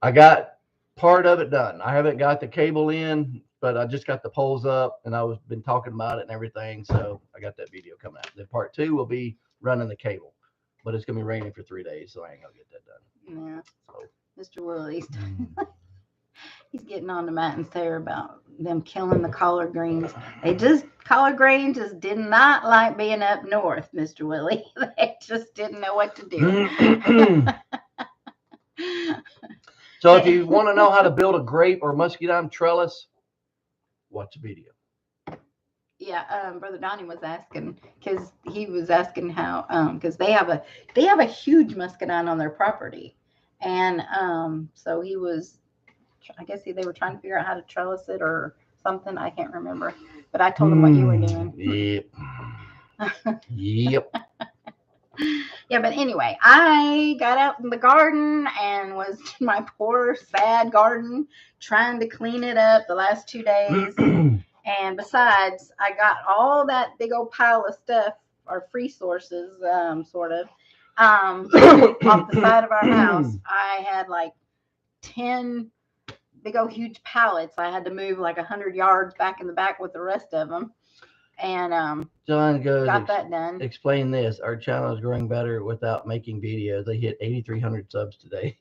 A: I got part of it done. I haven't got the cable in, but I just got the poles up, and I was been talking about it and everything. So I got that video coming out. Then part 2 will be running the cable, but it's gonna be raining for 3 days, so I ain't gonna get that done.
B: Yeah. So, Mr. Willie's he's getting on to Matt and Sarah about them killing the collard greens. Collard greens just did not like being up north, Mr. Willie. They just didn't know what to do.
A: So if you want to know how to build a grape or muscadine trellis, watch the video.
B: Yeah, Brother Donnie was asking because he was asking how because they have a huge muscadine on their property, and so he was, I guess they were trying to figure out how to trellis it or something. I can't remember, but I told him what you were doing.
A: Yep. Yep.
B: Yeah, but anyway, I got out in the garden and was in my poor, sad garden trying to clean it up the last 2 days. And besides, I got all that big old pile of stuff, or free sources, sort of, off the side of our house. I had like 10 big old huge pallets. I had to move like 100 yards back in the back with the rest of them. And
A: John goes,
B: got that done.
A: Explain this. Our channel is growing better without making videos. They hit 8,300 subs today.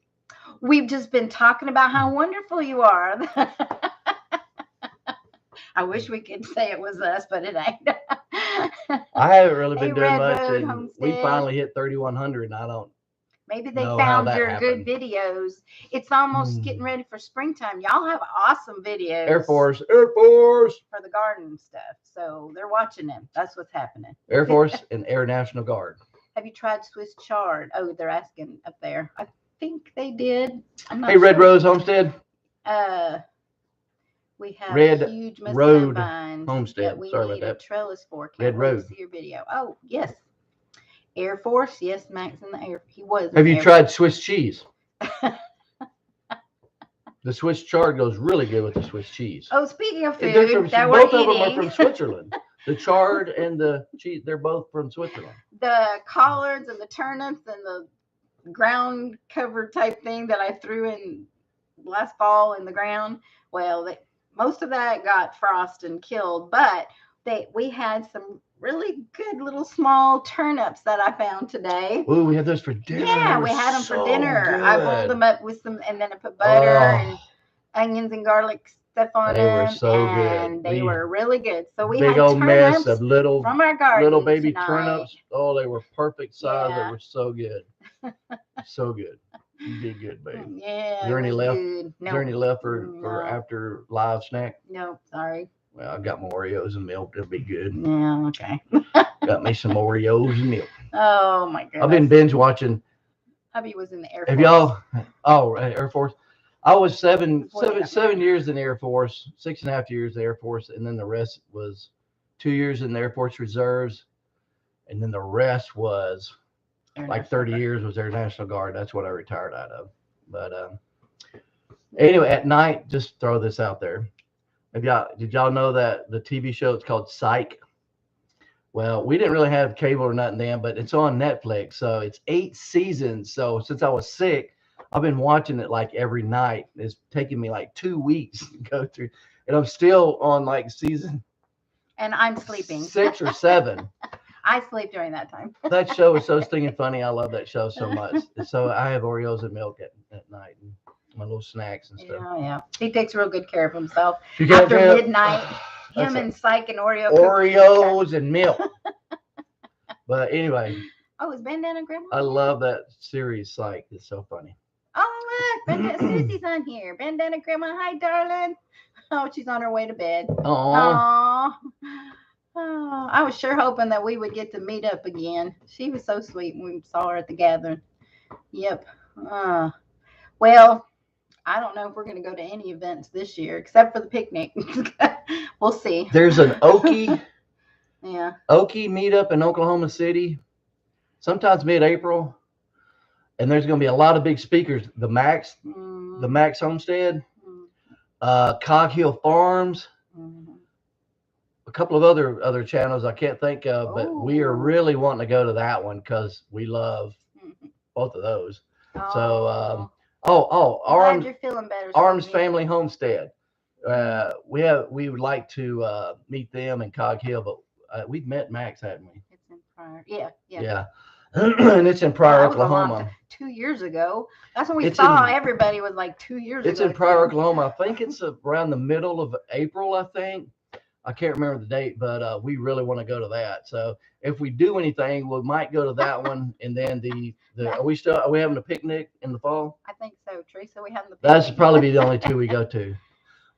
B: We've just been talking about how wonderful you are. I wish we could say it was us, but it ain't.
A: I haven't really been doing much.
B: Road,
A: And
B: Homestead.
A: we finally hit 3,100, and I don't.
B: Maybe they
A: know
B: found
A: how that
B: your
A: happened.
B: good videos. It's almost getting ready for springtime. Y'all have awesome videos.
A: Air Force. For
B: the garden stuff. So they're watching them. That's what's happening.
A: Air Force and Air National Guard.
B: Have you tried Swiss chard? Oh, they're asking up there. I think they did. I'm not
A: Hey, Red
B: sure.
A: Rose Homestead.
B: We have
A: Red
B: huge
A: Road
B: vines
A: Homestead.
B: that we
A: Sorry
B: need
A: about
B: a
A: that.
B: trellis for. Can't
A: Red
B: wait
A: Road.
B: to see your video. Oh, yes. Air Force. Yes, Max in the Air. He was. In
A: Have
B: the
A: you
B: Air
A: tried Swiss cheese? The Swiss chard goes really good with the Swiss cheese.
B: Oh, speaking of
A: They're
B: food
A: from,
B: that we're
A: both of them are
B: eating,
A: from Switzerland. The chard and the cheese, they're both from Switzerland.
B: the collards and the turnips and the ground cover type thing that I threw in last fall in the ground. Well, most of that got frost and killed, but we had some really good little small turnips that I found today.
A: Ooh, we had those for dinner.
B: Yeah, we had them
A: so
B: for dinner.
A: Good.
B: I boiled them up with some, and then I put butter and onions and garlic stuff on
A: They were
B: them,
A: so
B: and
A: good.
B: they were really good. So we
A: big
B: had
A: old mess
B: turnips
A: of little
B: from our garden,
A: little baby
B: tonight.
A: turnips. Oh, they were perfect size.
B: Yeah.
A: They were so good. So good. You did good, babe.
B: Yeah.
A: Is there any left?
B: Good.
A: Is there any left for after live snack?
B: No, sorry.
A: Well, I got more Oreos and milk. They'll be good.
B: Yeah, okay.
A: Got me some Oreos and milk.
B: Oh my goodness.
A: I've been binge watching.
B: Hubby was in the Air Force.
A: Have y'all? Oh, Air Force. I was seven years in the Air Force, 6.5 years in the Air Force, and then the rest was 2 years in the Air Force Reserves, and then the rest was like 30 years was Air National Guard. That's what I retired out of. But anyway, at night, just throw this out there. Did y'all know that the TV show, it's called Psych? Well, we didn't really have cable or nothing then, but it's on Netflix. So it's 8 seasons. So since I was sick, I've been watching it like every night. It's taking me like 2 weeks to go through. And I'm still on like season.
B: And I'm sleeping.
A: 6 or 7.
B: I sleep during that time.
A: That show is so stinking funny. I love that show so much. So I have Oreos and milk at night and my little snacks and stuff.
B: Yeah. He takes real good care of himself.
A: After
B: midnight, him and Psych and
A: Oreos and milk. But anyway.
B: Oh, is Bandana Grandma?
A: I love that series, Psych. It's so funny.
B: Oh, look. Susie's on here. Bandana Grandma. Hi, darling. Oh, she's on her way to bed. Aww. Oh, I was sure hoping that we would get to meet up again. She was so sweet when we saw her at the gathering. Yep. Well, I don't know if we're going to go to any events this year except for the picnic. We'll see.
A: There's an Okie
B: Okie
A: meetup in Oklahoma City, sometimes mid-April, and there's going to be a lot of big speakers. The Max Homestead, Cog Hill Farms, a couple of other channels I can't think of, but we are really wanting to go to that one because we love both of those. So,
B: Glad you're feeling better.
A: Arms Family Homestead. We would like to meet them in Cog Hill, but we've met Max, haven't we?
B: It's in Pryor. Yeah.
A: Yeah. And it's in Pryor, Oklahoma.
B: 2 years ago. That's when we saw everybody was like 2 years ago.
A: It's in Pryor, Oklahoma. I think it's around the middle of April, I think. I can't remember the date, but we really want to go to that. So if we do anything, we might go to that one. And then are we having a picnic in the fall?
B: I think so, Teresa. We having the picnic.
A: That's probably be the only 2 we go to.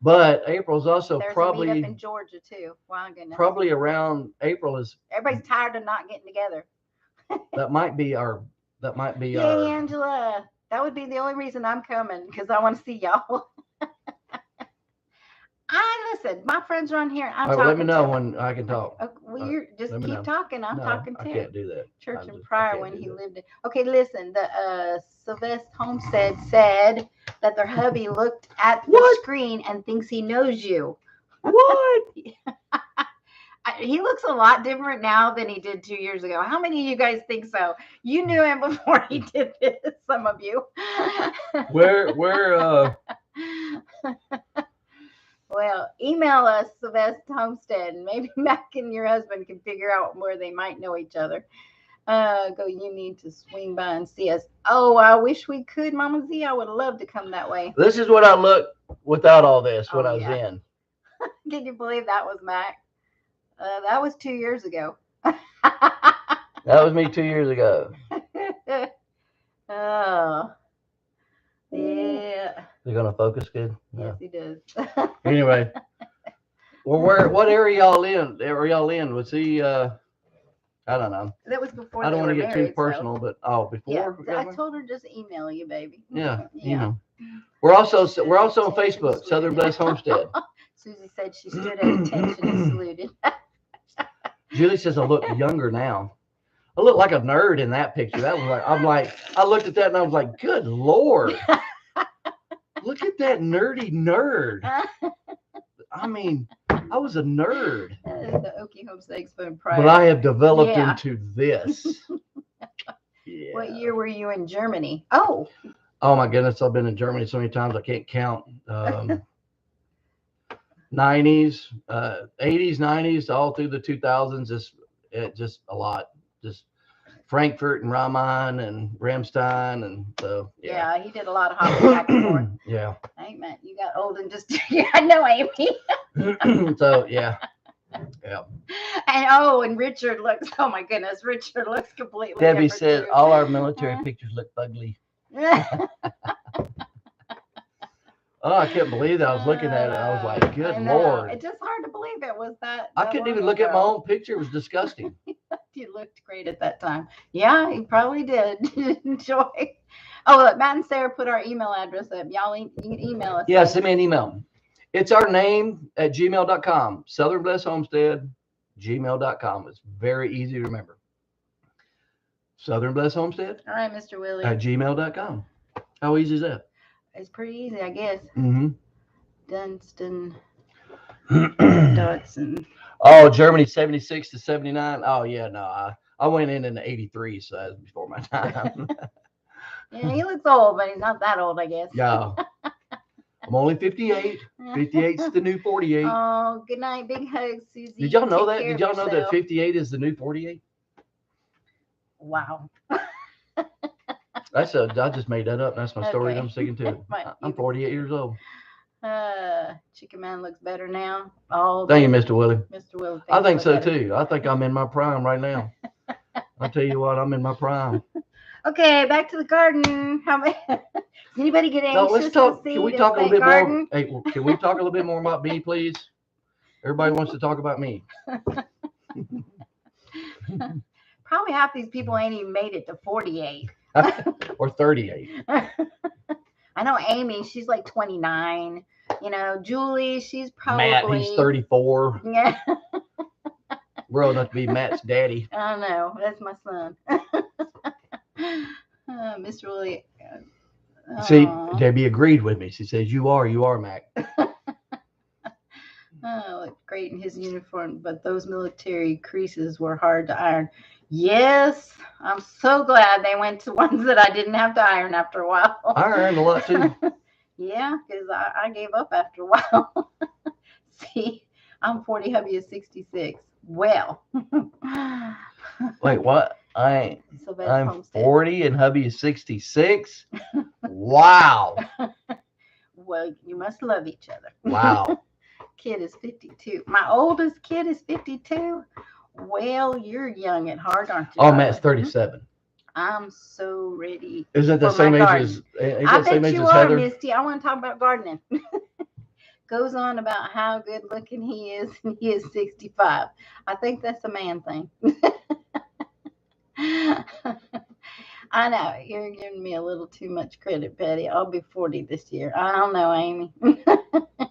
A: But April's also
B: There's
A: probably
B: a meetup in Georgia too. Wow, goodness.
A: Probably around April is.
B: Everybody's tired of not getting together.
A: That might be our.
B: Yay, Angela. That would be the only reason I'm coming because I want to see y'all. Listen, my friends are on here. I'm talking.
A: Let me know when I can talk.
B: Okay, well, you just keep talking. I'm talking too.
A: I can't do that.
B: Church in Pryor when he lived in. Okay, listen. The Sylvester Homestead said that their hubby looked at the screen and thinks he knows you.
A: What?
B: He looks a lot different now than he did 2 years ago. How many of you guys think so? You knew him before he did this. Some of you.
A: Where?
B: Well, email us, Sylvester Homestead, and maybe Mac and your husband can figure out where they might know each other. You need to swing by and see us. Oh, I wish we could, Mama Z. I would love to come that way.
A: This is what I looked without all this when I was in.
B: Can you believe that was Mac? That was 2 years ago.
A: That was me 2 years ago.
B: Oh, yeah.
A: Is it gonna focus good?
B: Yes, he does.
A: Anyway, well, what area y'all in? Was he? I don't know.
B: That was before.
A: I don't want to get too personal, but before.
B: Yeah, I told her just email you, baby.
A: Yeah. You know. We're also on Facebook, Southern Blessed Homestead.
B: Susie said she stood at attention and saluted.
A: Julie says I look younger now. I look like a nerd in that picture. That was like, I looked at that and I was like, good Lord. Look at that nerdy nerd. I mean, I was a nerd.
B: The Okie Homestead Expo
A: But
B: prior.
A: I have developed
B: Yeah.
A: into this. Yeah.
B: What year were you in Germany? Oh,
A: my goodness, I've been in Germany so many times I can't count. 90s, 80s, 90s, all through the 2000s, just a lot. Just Frankfurt and Rhein and Ramstein, and so
B: yeah, he did a lot of hopping back and forth.
A: Yeah.
B: Hey, man, you got old and just yeah, I know, Amy.
A: So yeah.
B: And Richard looks. Oh my goodness, Richard looks completely.
A: Debbie
B: different
A: said
B: too.
A: all our military pictures look ugly. Oh, I couldn't believe that. I was looking at it. I was like, good Lord.
B: It's just hard to believe it was that.
A: I couldn't even look at my own picture. It was disgusting.
B: You looked great at that time. Yeah, you probably did. Enjoy. Oh, look, Matt and Sarah put our email address up. Y'all, you can email us.
A: Yeah, send me an email. It's our name at gmail.com. southernblessedhomestead@gmail.com. It's very easy to remember. southernblessedhomestead
B: All right, Mr. Willie.
A: @gmail.com. How easy is that?
B: It's pretty easy, I guess.
A: Mm-hmm.
B: Dunstan. Dodson.
A: Oh, Germany 76 to 79. Oh yeah, no, I went in 83, so that was before my time.
B: Yeah, he looks old, but he's not that old, I guess.
A: Yeah. I'm only 58. 58's the new 48.
B: Oh, good night. Big hugs, Susie.
A: Did y'all know
B: Take
A: that?
B: care
A: Did
B: of
A: y'all know that
B: yourself.
A: 58 is the new 48?
B: Wow.
A: I just made that up. That's my story.
B: Okay.
A: I'm sticking to it. I'm 48 years old.
B: Chicken Man looks better now. Oh,
A: Thank you, Mr. Willie.
B: Mr. Willie.
A: I think so too. I think I'm in my prime right now. I'll tell you what, I'm in my prime.
B: Okay, back to the garden. How many? Does anybody get anxious?
A: No, let's talk.
B: To see
A: Can we
B: this
A: talk a little
B: big
A: bit
B: garden?
A: more? Hey, can we talk a little bit more about me, please? Everybody wants to talk about me.
B: Probably half these people ain't even made it to 48.
A: Or 38.
B: I know Amy, she's like 29. You know, Julie, she's probably.
A: Matt, he's 34.
B: Yeah.
A: We're old enough to be Matt's daddy.
B: I know. That's my son. Mr. Willie.
A: See, Debbie agreed with me. She says, you are, Mac.
B: Looked great in his uniform, but those military creases were hard to iron. Yes, I'm so glad they went to ones that I didn't have to iron after a while.
A: I ironed a lot too.
B: Yeah, because I gave up after a while. See, I'm 40, hubby is 66. Well.
A: Wait, what? I'm
B: Homestead.
A: 40 and hubby is 66? Wow.
B: Well, you must love each other.
A: Wow.
B: Kid is 52. My oldest kid is 52. Well, you're young at heart, aren't you?
A: Oh, Matt's 37.
B: I'm so ready.
A: Is that the same age as Heather?
B: Misty. I want to talk about gardening. Goes on about how good looking he is, and he is 65. I think that's a man thing. I know you're giving me a little too much credit, Betty. I'll be 40 this year. I don't know, Amy.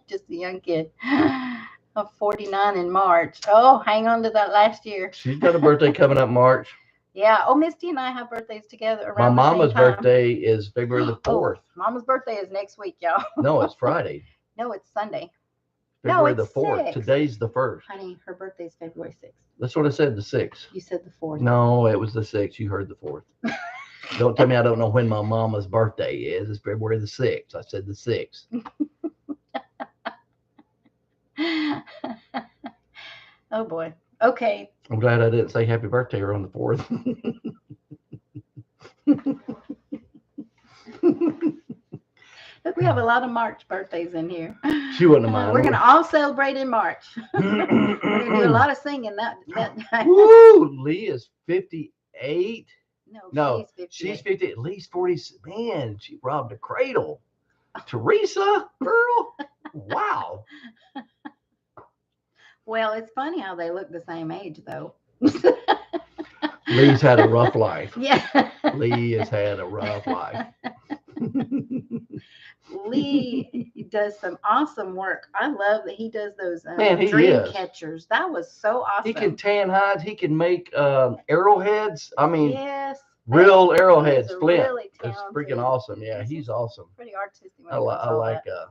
B: Just a young kid. I'm 49 in March. Oh, hang on to that last year.
A: She's got a birthday coming up March.
B: Yeah. Oh, Misty and I have birthdays together around
A: My
B: the same
A: mama's
B: time.
A: birthday is February the 4th.
B: Oh, Mama's birthday is next week, y'all.
A: No, it's Friday.
B: No, it's Sunday.
A: February
B: it's
A: the 4th.
B: 6th.
A: Today's the 1st.
B: Honey, her birthday's February 6th.
A: That's what I said, the 6th.
B: You said the 4th.
A: No, it was the 6th. You heard the 4th. Don't tell me I don't know when my mama's birthday is. It's February the 6th. I said the 6th.
B: Oh, boy. Okay.
A: I'm glad I didn't say happy birthday or on the 4th.
B: Look, we have a lot of March birthdays in here.
A: She wouldn't have minded.
B: We're going to all celebrate in March. We're going to do a lot of singing that night.
A: Woo! Lee is 58. No, she's 50. At least 40. Man, she robbed a cradle. Teresa, girl. Wow.
B: Well, it's funny how they look the same age, though.
A: Lee's had a rough life.
B: Yeah.
A: Lee has had a rough life.
B: Lee does some awesome work. I love that he does those
A: Man, he
B: dream
A: is.
B: catchers. That was so awesome.
A: He can tan hides. He can make arrowheads. I mean,
B: yes,
A: real
B: he
A: arrowheads.
B: is a
A: Flint.
B: really
A: It's
B: talented.
A: freaking awesome. Yeah,
B: He's
A: he's awesome.
B: pretty artistic when
A: I,
B: he
A: li-
B: does
A: I
B: all
A: like
B: that.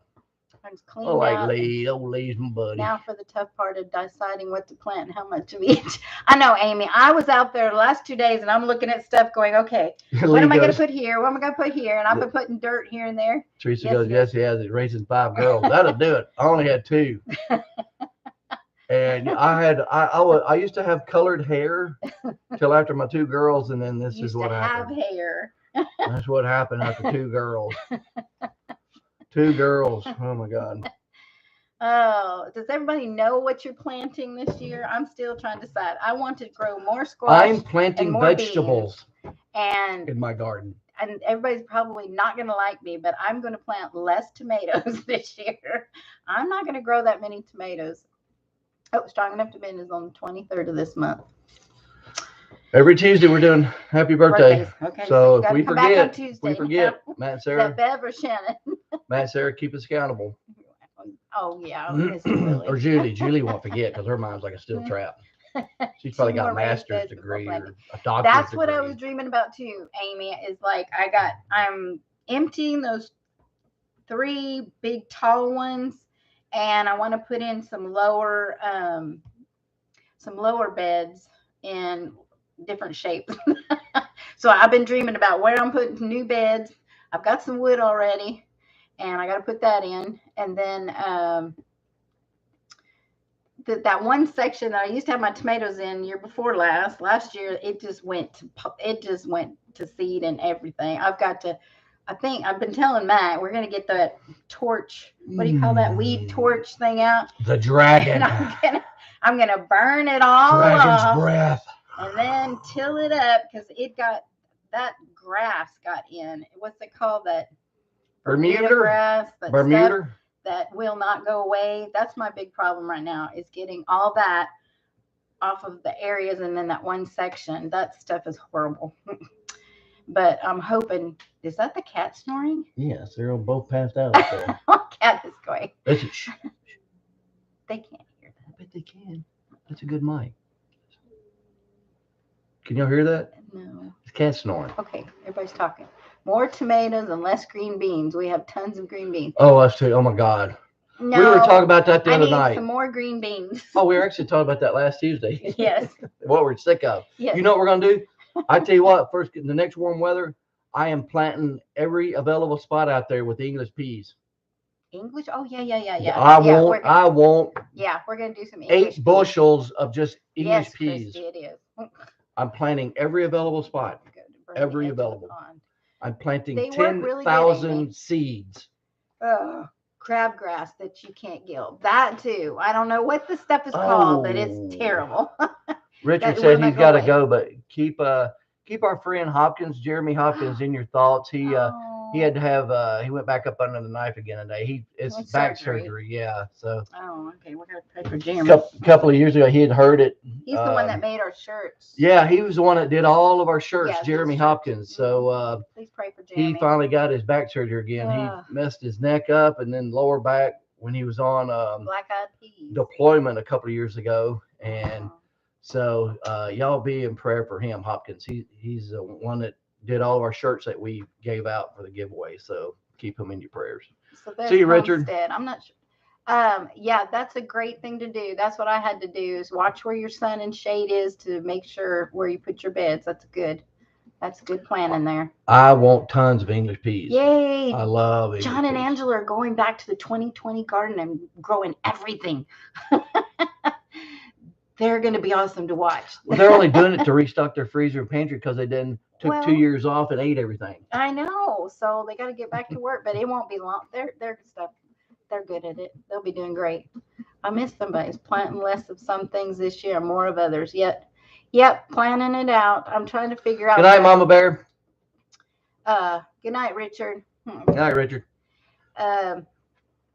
B: It's
A: I
B: cleaned
A: like
B: out.
A: Lee. Old Lee's my buddy.
B: Now for the tough part of deciding what to plant and how much of each. I know, Amy. I was out there the last 2 days and I'm looking at stuff going, okay, what am I going to put here? What am I going to put here? And I've been putting dirt here and there.
A: Teresa
B: Yes,
A: goes, yes, he has. He's raising 5 girls. That'll do it. I only had 2. And I used to have colored hair till after my 2 girls, and then this is what happened.
B: Have hair.
A: That's what happened after 2 girls. 2 girls. Oh my God.
B: Oh, does everybody know what you're planting this year? I'm still trying to decide. I want to grow more squash.
A: I'm planting vegetables
B: and
A: in my garden.
B: And everybody's probably not going to like me, but I'm going to plant less tomatoes this year. I'm not going to grow that many tomatoes. Oh, Strong Enough to Bend is on the 23rd of this month.
A: Every Tuesday we're doing happy birthday.
B: Okay,
A: so
B: you
A: if we
B: come back on
A: forget,
B: Tuesday.
A: Matt and
B: Is
A: Sarah,
B: that Bev or Shannon?
A: Matt and Sarah keep us accountable.
B: Oh yeah, Miss Willie.
A: Or Julie. Julie won't forget because her mind's like a steel trap. She's probably got a master's degree or a doctorate.
B: That's what I was dreaming about too, Amy. Is like I'm emptying those 3 big tall ones, and I want to put in some lower beds in different shapes. So I've been dreaming about where I'm putting new beds. I've got some wood already, and I got to put that in, and then that one section that I used to have my tomatoes in year before last year, it just went to seed and everything. I think I've been telling Matt we're gonna get that torch. What do you call that weed torch thing out?
A: The dragon.
B: And I'm gonna burn it all
A: Dragon's
B: off,
A: breath.
B: and then till it up because that grass got in. What's it called? That
A: Bermuda
B: grass.
A: Bermuda.
B: That will not go away. That's my big problem right now is getting all that off of the areas and then that one section. That stuff is horrible. But I'm hoping, is that the cat snoring?
A: Yes, they're both passed out. So.
B: Cat is going.
A: Listen, shh.
B: They can't hear that.
A: I bet they can. That's a good mic. Can y'all hear that?
B: No.
A: It's cat snoring.
B: Okay, everybody's talking. More tomatoes and less green beans. We have tons of green beans.
A: Oh, us too. Oh my God.
B: No,
A: we were talking about that the other night.
B: I need some more green beans.
A: Oh, we were actually talking about that last Tuesday.
B: Yes.
A: What we're sick of.
B: Yes.
A: You know what we're gonna do? I tell you what. First, in the next warm weather, I am planting every available spot out there with English peas.
B: English? Oh yeah.
A: I want.
B: Yeah, we're gonna do some English
A: 8 bushels of just English peas.
B: Christy, it is.
A: I'm planting every available spot. Every available. I'm planting 10,000 seeds.
B: Crabgrass that you can't gill. That too. I don't know what the stuff is called, but it's terrible.
A: Richard said he's got to go, but keep our friend Hopkins, Jeremy Hopkins, in your thoughts. He had to have he went back up under the knife again today. It's back surgery. Yeah. So.
B: Oh, okay. We're gonna pray for Jeremy.
A: Couple of years ago, he had heard it.
B: He's the one that made our shirts.
A: Yeah, he was the one that did all of our shirts. Jeremy Hopkins. So.
B: Please pray for Jeremy.
A: He finally got his back surgery again. He messed his neck up and then lower back when he was on
B: Black-eyed peas
A: deployment a couple of years ago, and. So y'all be in prayer for him, Hopkins. He's the one that did all of our shirts that we gave out for the giveaway. So keep him in your prayers.
B: So
A: see you, Richard.
B: I'm not sure. Yeah, that's a great thing to do. That's what I had to do is watch where your sun and shade is to make sure where you put your beds. That's a good plan in there.
A: I want tons of English peas.
B: Yay!
A: I love English
B: John and
A: peas.
B: Angela are going back to the 2020 garden and growing everything. They're going to be awesome to watch.
A: Well, they're only doing it to restock their freezer and pantry because they took 2 years off and ate everything.
B: I know. So they got to get back to work, but it won't be long. They're stuff. They're good at it. They'll be doing great. I miss somebody's planting less of some things this year, more of others. Yep, planning it out. I'm trying to figure out.
A: Good night, Mama Bear.
B: Good night, Richard.
A: Good night, Richard.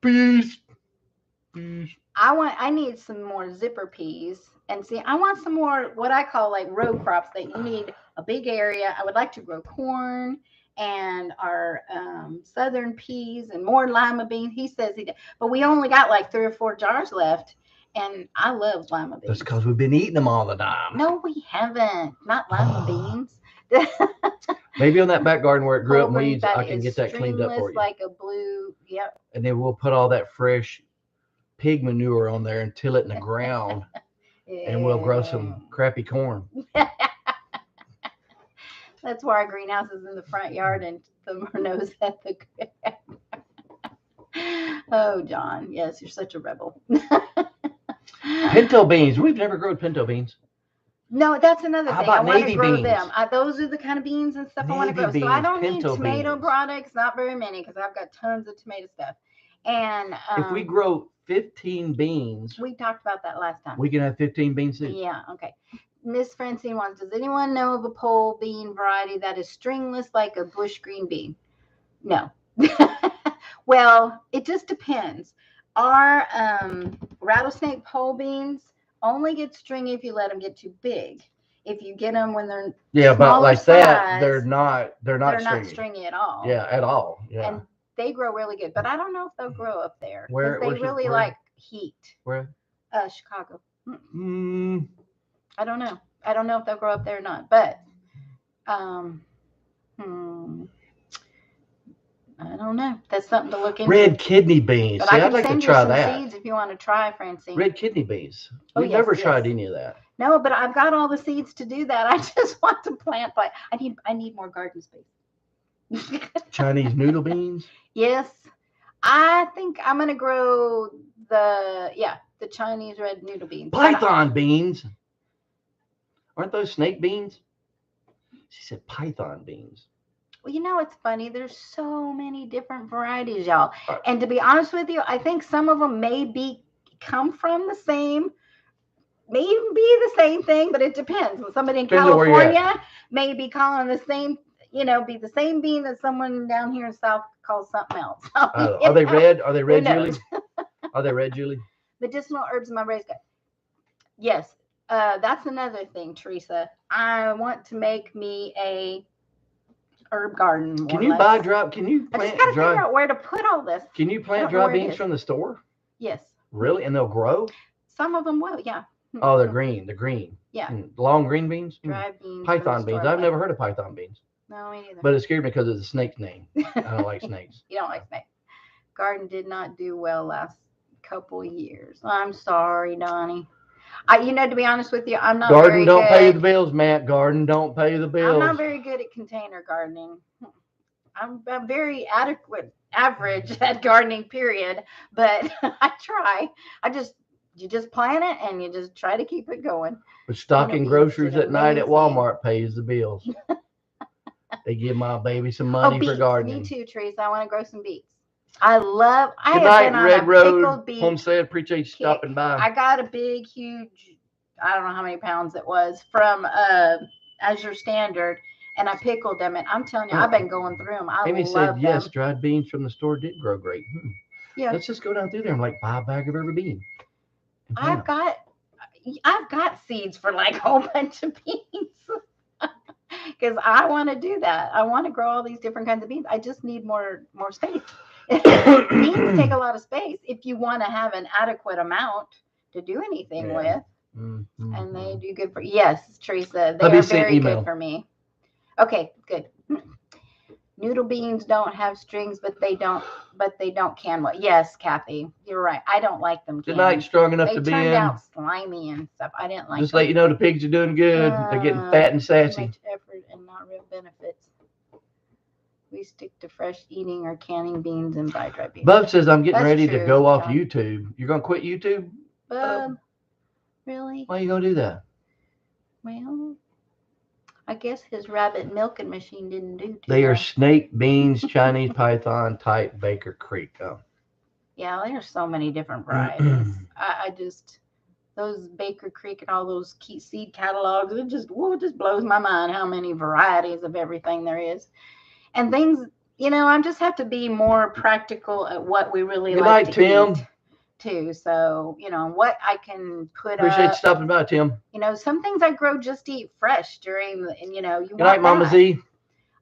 A: Peace.
B: I need some more zipper peas. And see, I want some more what I call like row crops that you need a big area. I would like to grow corn and our southern peas and more lima beans. He says he did, but we only got like 3 or 4 jars left. And I love lima beans.
A: That's because we've been eating them all the time.
B: No, we haven't. Not lima beans.
A: Maybe on that back garden where it grew
B: Whole
A: up
B: grain
A: weeds,
B: fat
A: I can
B: is
A: get that cleaned up for
B: Stringless,
A: you.
B: like a blue. Yep.
A: And then we'll put all that fresh pig manure on there and till it in the ground. And we'll grow some crappy corn.
B: That's why our greenhouse is in the front yard and the knows at the. Oh, John. Yes, you're such a rebel.
A: Pinto beans. We've never grown pinto beans.
B: No, that's another
A: How
B: thing. I
A: about
B: want to
A: navy
B: grow
A: beans?
B: them. Those are the kind of beans and stuff I want to grow.
A: Navy
B: So I
A: beans,
B: don't need
A: pinto
B: tomato
A: beans.
B: products, not very many, because I've got tons of tomato stuff. And
A: If we grow 15 beans,
B: we talked about that last time.
A: we can have 15 bean seeds.
B: Yeah, okay. Miss Francine wants, does anyone know of a pole bean variety that is stringless like a bush green bean? No. Well, it just depends. Our rattlesnake pole beans only get stringy if you let them get too big. If you get them when they're
A: but like
B: size,
A: that, they're not
B: not stringy at all.
A: Yeah, at all. Yeah.
B: And they grow really good, but I don't know if they'll grow up there.
A: Where
B: they really like heat.
A: Where?
B: Chicago.
A: I
B: don't know. I don't know if they'll grow up there or not, but I don't know. That's something to look into.
A: Red kidney beans.
B: But
A: See,
B: I can
A: I'd like
B: send
A: to
B: you
A: try
B: some
A: that.
B: seeds if you want to try, Francine.
A: Red kidney beans.
B: Oh,
A: We've never tried any of that.
B: No, but I've got all the seeds to do that. I just want to plant. Like I need more garden space.
A: Chinese noodle beans.
B: Yes, I think I'm gonna grow the Chinese red noodle beans.
A: Python beans. Aren't those snake beans? She said python beans.
B: Well, you know, it's funny. There's so many different varieties, y'all. And to be honest with you, I think some of them come from the same, may even be the same thing, but it depends. When somebody in California may be calling the same, be the same bean that someone down here in South calls something else.
A: Are they red? Are they red, Julie? Are they red, Julie?
B: Medicinal herbs in my raised bed. Yes. That's another thing, Teresa. I want to make me a herb garden.
A: Can you buy dry? Can you plant
B: I just gotta
A: dry?
B: figure out where to put all this.
A: Can you plant dry beans from the store?
B: Yes.
A: Really? And they'll grow?
B: Some of them will, yeah.
A: Oh, they're green. They're green.
B: Yeah.
A: Long green beans?
B: Dry beans.
A: Python beans. I've never heard of python beans.
B: No, me neither.
A: But it scared me because it's a snake's name. I don't like snakes.
B: You don't like snakes. Garden did not do well last couple years. I'm sorry, Donnie. To be honest with you, I'm not
A: Garden don't pay the bills, Matt. Garden don't pay the bills.
B: I'm not very good at container gardening. I'm very average at gardening, period. But I try. You just plant it and you just try to keep it going.
A: But stocking groceries at night at Walmart pays the bills. They give my baby some money for gardening.
B: Me too, Teresa. I want to grow some beets. I
A: Good night, Red Road Homestead. Appreciate you stopping by.
B: I got a big, huge, I don't know how many pounds it was from Azure Standard, and I pickled them. And I'm telling you, I've been going through them.
A: Amy said, yes, dried beans from the store did grow great.
B: Yeah.
A: Let's just go down through there and buy a bag of every bean.
B: I've got seeds for a whole bunch of beans. Because I want to do that. I want to grow all these different kinds of beans. I just need more space. Beans take a lot of space if you want to have an adequate amount to do anything with. Mm-hmm. And they do good for yes, Teresa. They are very good for me. Okay, good. Noodle beans don't have strings, but they don't can well. Yes, Kathy, you're right. I don't like them.
A: Good night, strong enough to be in.
B: They turned out slimy and stuff. I didn't like.
A: Just let you know the pigs are doing good. They're getting fat and sassy.
B: Much effort and not real benefits. We stick to fresh eating or canning beans and buy dry beans.
A: Bub says I'm getting ready to go off YouTube. You're gonna quit YouTube?
B: Bub, really?
A: Why are you gonna do that?
B: Well, I guess his rabbit milking machine didn't do too
A: They are snake beans, Chinese python type Baker Creek. Oh.
B: Yeah, there's so many different varieties. I just those Baker Creek and all those seed catalogs, it just blows my mind how many varieties of everything there is. And things, I just have to be more practical at what we really like to eat. too. So, what I can put
A: Appreciate you
B: up,
A: stopping by, Tim.
B: some things I grow just to eat fresh and you
A: Good night,
B: want
A: Mama
B: that.
A: Z.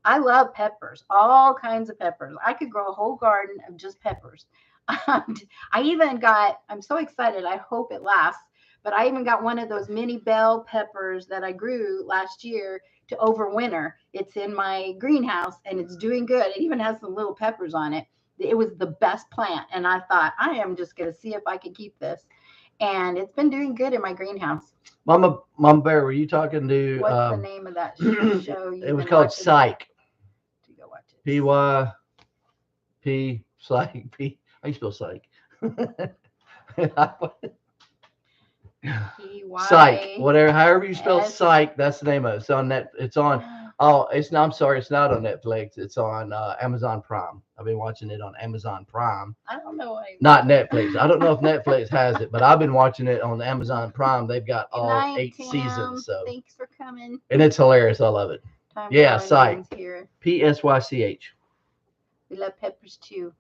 B: I love peppers, all kinds of peppers. I could grow a whole garden of just peppers. I even got, I'm so excited. I hope it lasts, but I even got one of those mini bell peppers that I grew last year to overwinter. It's in my greenhouse and it's doing good. It even has some little peppers on it. It was the best plant. And I thought, I am just going to see if I can keep this. And it's been doing good in my greenhouse.
A: Mama Bear, were you talking to?
B: What's the name of that show?
A: It was called Psych.
B: Go watch it.
A: P Psych P. How you spell Psych? Psych. Whatever. However you spell Psych, that's the name of it. It's on net. It's on. Oh, it's not. I'm sorry. It's not on Netflix. It's on Amazon Prime. I've been watching it on Amazon Prime.
B: I don't know why.
A: Not Netflix. I don't know if Netflix has it, but I've been watching it on Amazon Prime. They've got all 8 seasons. So
B: thanks for coming.
A: And it's hilarious. I love it. Yeah, Psych. Psych.
B: We love peppers too.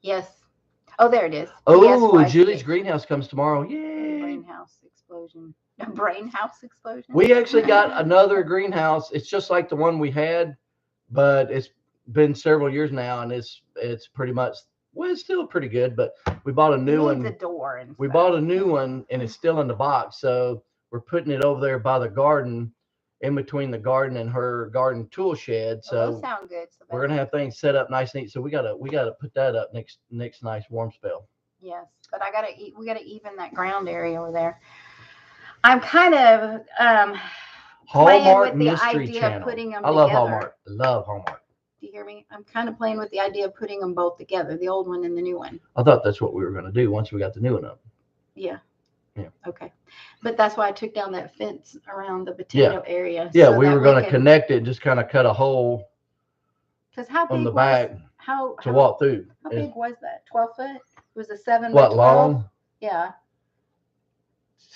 B: Yes. Oh, there it is.
A: Oh, Julie's greenhouse comes tomorrow. Yay!
B: Brain house explosion. A brain house explosion.
A: We actually got another greenhouse. It's just like the one we had, but it's been several years now, and it's pretty much, well, it's still pretty good. But we bought a new one.
B: The door and
A: we bought a new one, and it's still in the box. So we're putting it over there by the garden, in between the garden and her garden tool shed. So
B: those sound good. So
A: we're gonna have things set up nice and neat. So we gotta put that up next nice warm spell.
B: Yes, but we gotta even that ground area over there. I'm kind of
A: Hallmark
B: with the
A: Mystery
B: idea
A: Channel.
B: Of putting them
A: I love
B: together.
A: Hallmark. Love Hallmark.
B: Do you hear me? I'm kind of playing with the idea of putting them both together, the old one and the new one.
A: I thought that's what we were gonna do once we got the new one up.
B: Yeah.
A: Yeah.
B: Okay. But that's why I took down that fence around the potato area.
A: Yeah, so we were going to connect it, just kind of cut a hole on the back to walk through.
B: How big was that? 12 foot? It was a 7
A: what,
B: by 12?
A: long?
B: Yeah.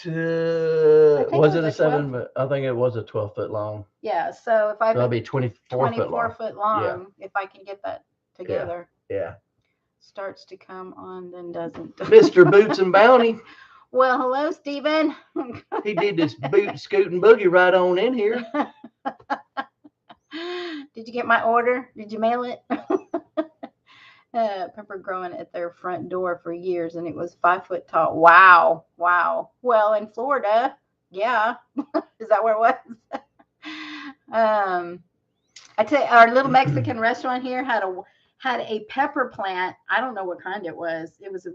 A: Was it a 7? But I think it was a 12-foot long.
B: Yeah. So if I
A: that'll be 24
B: foot long, if I can get that together.
A: Yeah.
B: Starts to come on, then doesn't.
A: Mr. Boots and Bounty.
B: Well, hello, Stephen.
A: He did this boot scooting boogie right on in here.
B: Did you get my order? Did you mail it? Pepper growing at their front door for years, and it was 5 foot tall. Wow. Well, in Florida, yeah. Is that where it was? I tell you, our little Mexican restaurant here had a pepper plant. I don't know what kind it was. It was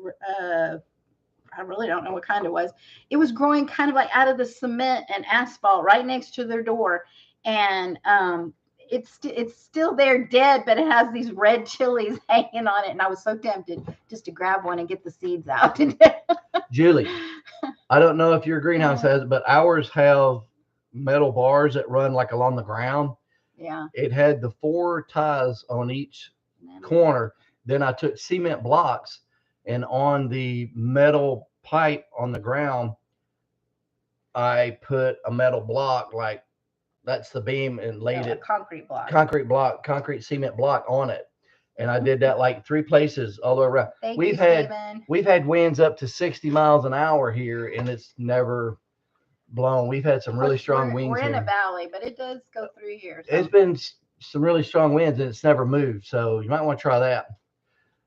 B: I really don't know what kind it was. It was growing kind of like out of the cement and asphalt right next to their door. And it's still there dead, but it has these red chilies hanging on it. And I was so tempted just to grab one and get the seeds out.
A: Julie, I don't know if your greenhouse has it, but ours have metal bars that run like along the ground.
B: Yeah.
A: It had the 4 ties on each corner. Then I took cement blocks, and on the metal pipe on the ground, I put a metal block, like that's the beam, and laid it concrete cement block on it. And I did that like 3 places all the way around. We've had winds up to 60 miles an hour here, and it's never blown. We've had some really strong winds.
B: We're in a valley, but it does go through here.
A: So. It's been some really strong winds, and it's never moved. So you might want to try that.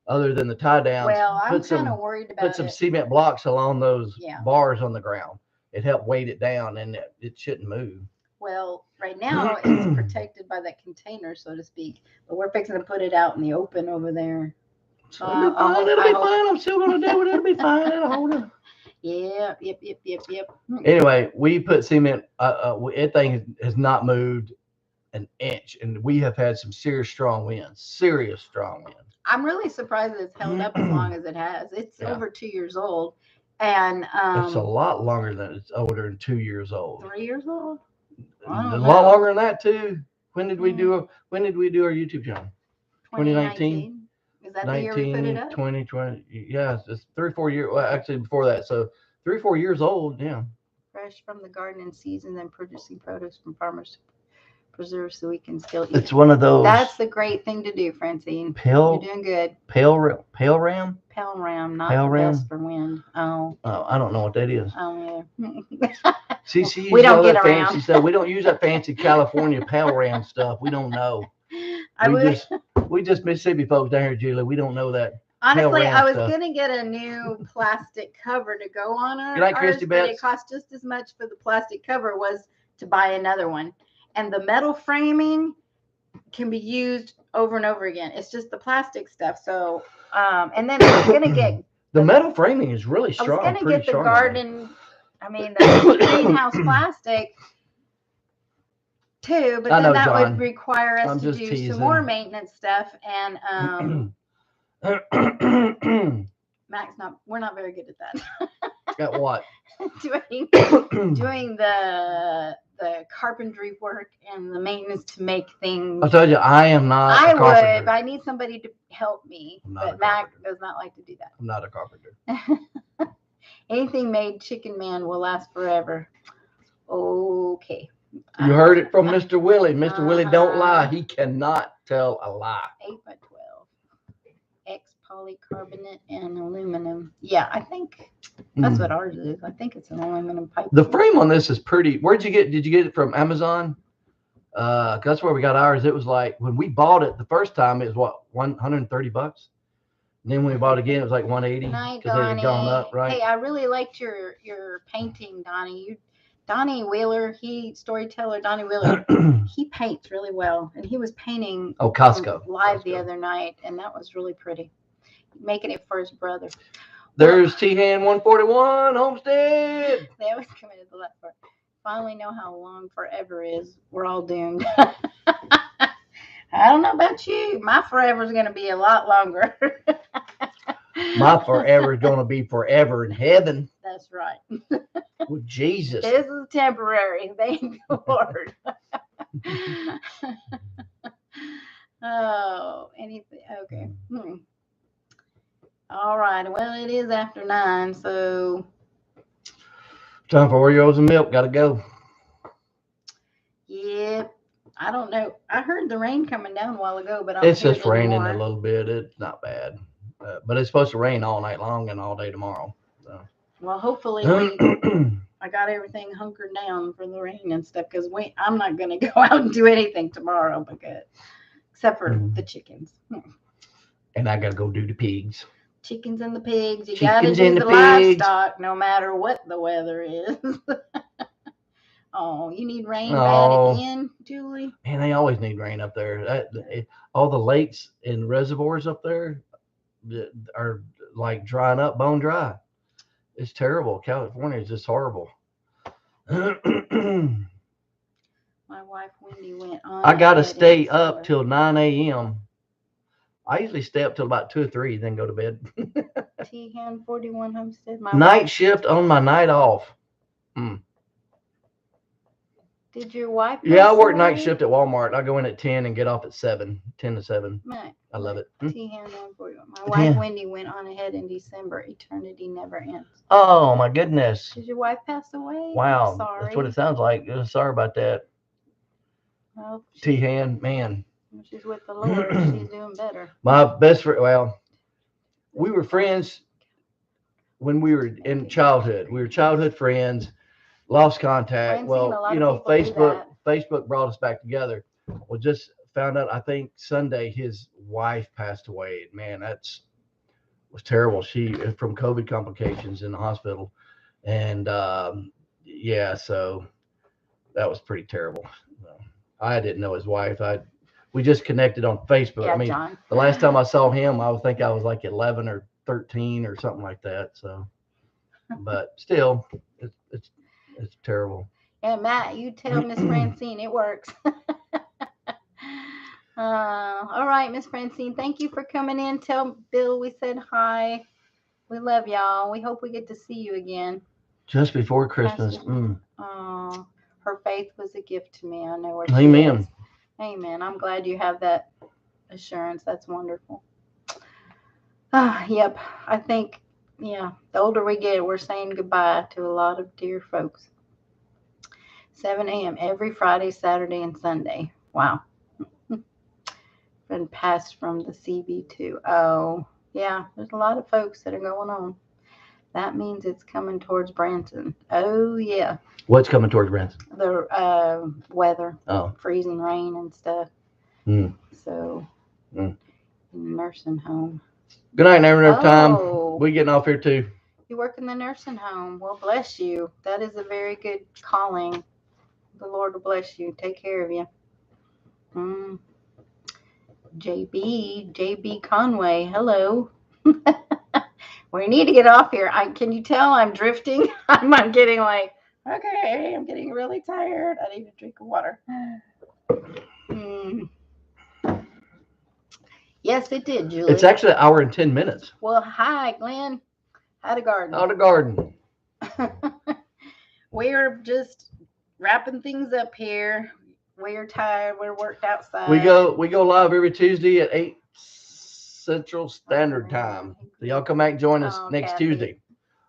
A: Other than the tie downs,
B: well, I'm kind of worried about
A: put some cement blocks along those bars on the ground. It helped weight it down, and it shouldn't move.
B: Well, right now it's protected by that container, so to speak. But we're fixing to put it out in the open over there.
A: So it'll be fine. It'll be fine. I'm still gonna do it. It'll be fine. It'll hold it.
B: Yeah. Yep.
A: Anyway, we put cement. That thing has not moved an inch, and we have had some serious strong winds. I'm
B: really surprised that it's held up as long as it has. It's over 2 years old, and
A: it's a lot longer than it's older than 2 years old.
B: 3 years old.
A: A lot longer than that too. When did we do our YouTube channel? 2019.
B: Is that the year we put it up?
A: 2020. Yeah, it's 3 or 4 years. Well, actually before that. So 3 or 4 years old. Yeah.
B: Fresh from the garden in season, then producing produce from farmers preserved so we can still eat.
A: It's one of those.
B: That's the great thing to do, Francine.
A: Pale.
B: You're doing good.
A: Pale ram.
B: Pale ram, not
A: Pale
B: the
A: ram?
B: best for wind. Oh.
A: Oh, I don't know what that is.
B: Oh yeah.
A: See, she
B: We
A: uses
B: don't
A: all
B: get
A: that
B: around.
A: fancy stuff. We don't use that fancy California pale ram stuff. We don't know. We just Mississippi folks down here, Julie. We don't know that.
B: Honestly, I was
A: stuff.
B: gonna get a new plastic cover to go on
A: You like
B: ours,
A: Christy
B: but
A: Betts?
B: it cost just as much for the plastic cover was to buy another one. And the metal framing can be used over and over again. It's just the plastic stuff. So, and then I was gonna get
A: the metal framing is really strong.
B: I was gonna get the
A: strong,
B: garden. I mean, the greenhouse plastic too, but then that would require us to do some more maintenance stuff. And Max, we're not very good at that.
A: At what?
B: doing the carpentry work and the maintenance to make things.
A: I told you I am not.
B: I would, but I need somebody to help me. But Max does not like to do that.
A: I'm not a carpenter.
B: Anything made chicken man will last forever. Okay.
A: You heard it from Mr. Willie. Mr. Willie don't lie. He cannot tell a lie.
B: 8x12. X polycarbonate and aluminum. Yeah, I think that's what ours is. I think it's an aluminum pipe.
A: The frame on this is pretty. Did you get it from Amazon? That's where we got ours. It was like when we bought it the first time, it was what, $130. And then when we bought it again, it was like $180 because it had gone up, right?
B: Hey, I really liked your painting, Donnie. Donnie Wheeler, Storyteller Donnie Wheeler, he paints really well. And he was painting
A: Costco
B: live the other night, and that was really pretty. Making it for his brother.
A: There's T-Hand 141, Homestead.
B: They always come into the left part. Finally know how long forever is. We're all doomed. I don't know about you. My forever is going to be a lot longer.
A: My forever is going to be forever in heaven.
B: That's right.
A: With Jesus.
B: This is temporary. Thank the Lord. Oh, anything. Okay. All right. Well, it is after 9, so.
A: Time for Oreos and milk. Gotta go.
B: Yep. I don't know. I heard the rain coming down a while ago, but
A: it's just raining a little bit. It's not bad. But it's supposed to rain all night long and all day tomorrow. So.
B: Well, hopefully I got everything hunkered down for the rain and stuff because I'm not going to go out and do anything tomorrow except for the chickens.
A: And I got to go do the pigs.
B: Chickens and the pigs. You got to do the livestock no matter what the weather is. Oh, you need rain bad again, Julie?
A: Man, they always need rain up there. All the lakes and reservoirs up there are like drying up, bone dry. It's terrible. California is just horrible.
B: My wife Wendy went on.
A: I got to stay up till 9 a.m. I usually stay up till about 2 or 3, then go to bed.
B: T-Hand 41 Homestead.
A: Night shift on my night off.
B: Did your wife?
A: Yeah, I work night shift at Walmart. I go in at 10 and get off at 7, 10 to 7. I love it.
B: T-Hand 141. My wife Wendy went on ahead in December. Eternity never ends.
A: Oh my goodness.
B: Did your wife pass away?
A: Wow.
B: Sorry.
A: That's what it sounds like. Sorry about that.
B: Well,
A: T-Hand, man.
B: She's with the Lord. She's doing better.
A: My best friend, well, we were friends when we were in childhood. We were childhood friends, lost contact. Facebook brought us back together. Well, just found out, I think Sunday, his wife passed away. Man, was terrible. She, from COVID complications in the hospital. And so that was pretty terrible. I didn't know his wife. We just connected on Facebook.
B: Yeah,
A: I mean,
B: John.
A: The last time I saw him, I think I was like 11 or 13 or something like that. So, but still, it's terrible.
B: Yeah, Matt, you tell Miss Francine it works. All right, Miss Francine, thank you for coming in. Tell Bill we said hi. We love y'all. We hope we get to see you again.
A: Just before Christmas.
B: Oh, her faith was a gift to me. I know where
A: Amen.
B: She is. Amen. I'm glad you have that assurance. That's wonderful. Yep. I think, the older we get, we're saying goodbye to a lot of dear folks. 7 a.m. every Friday, Saturday, and Sunday. Wow. Been passed from the CB2. Oh, yeah. There's a lot of folks that are going on. That means it's coming towards Branson. Oh, yeah.
A: What's coming towards Branson?
B: The weather,
A: Oh.
B: freezing rain and stuff.
A: Mm.
B: So,
A: Mm.
B: nursing home.
A: Good night, never enough time.
B: Oh.
A: We getting off here too.
B: You work in the nursing home. Well, bless you. That is a very good calling. The Lord will bless you. Take care of you. JB Conway. Hello. We need to get off here. Can you tell I'm drifting? I'm getting like, okay, I'm getting really tired. I need a drink of water. Yes, it did, Julie.
A: It's actually an hour and 10 minutes.
B: Well, hi, Glenn. How the garden?
A: How the garden?
B: We're just wrapping things up here. We're tired. We're worked outside.
A: We go live every Tuesday at 8 Central Standard Time. So y'all come back and join us next
B: Kathy.
A: Tuesday.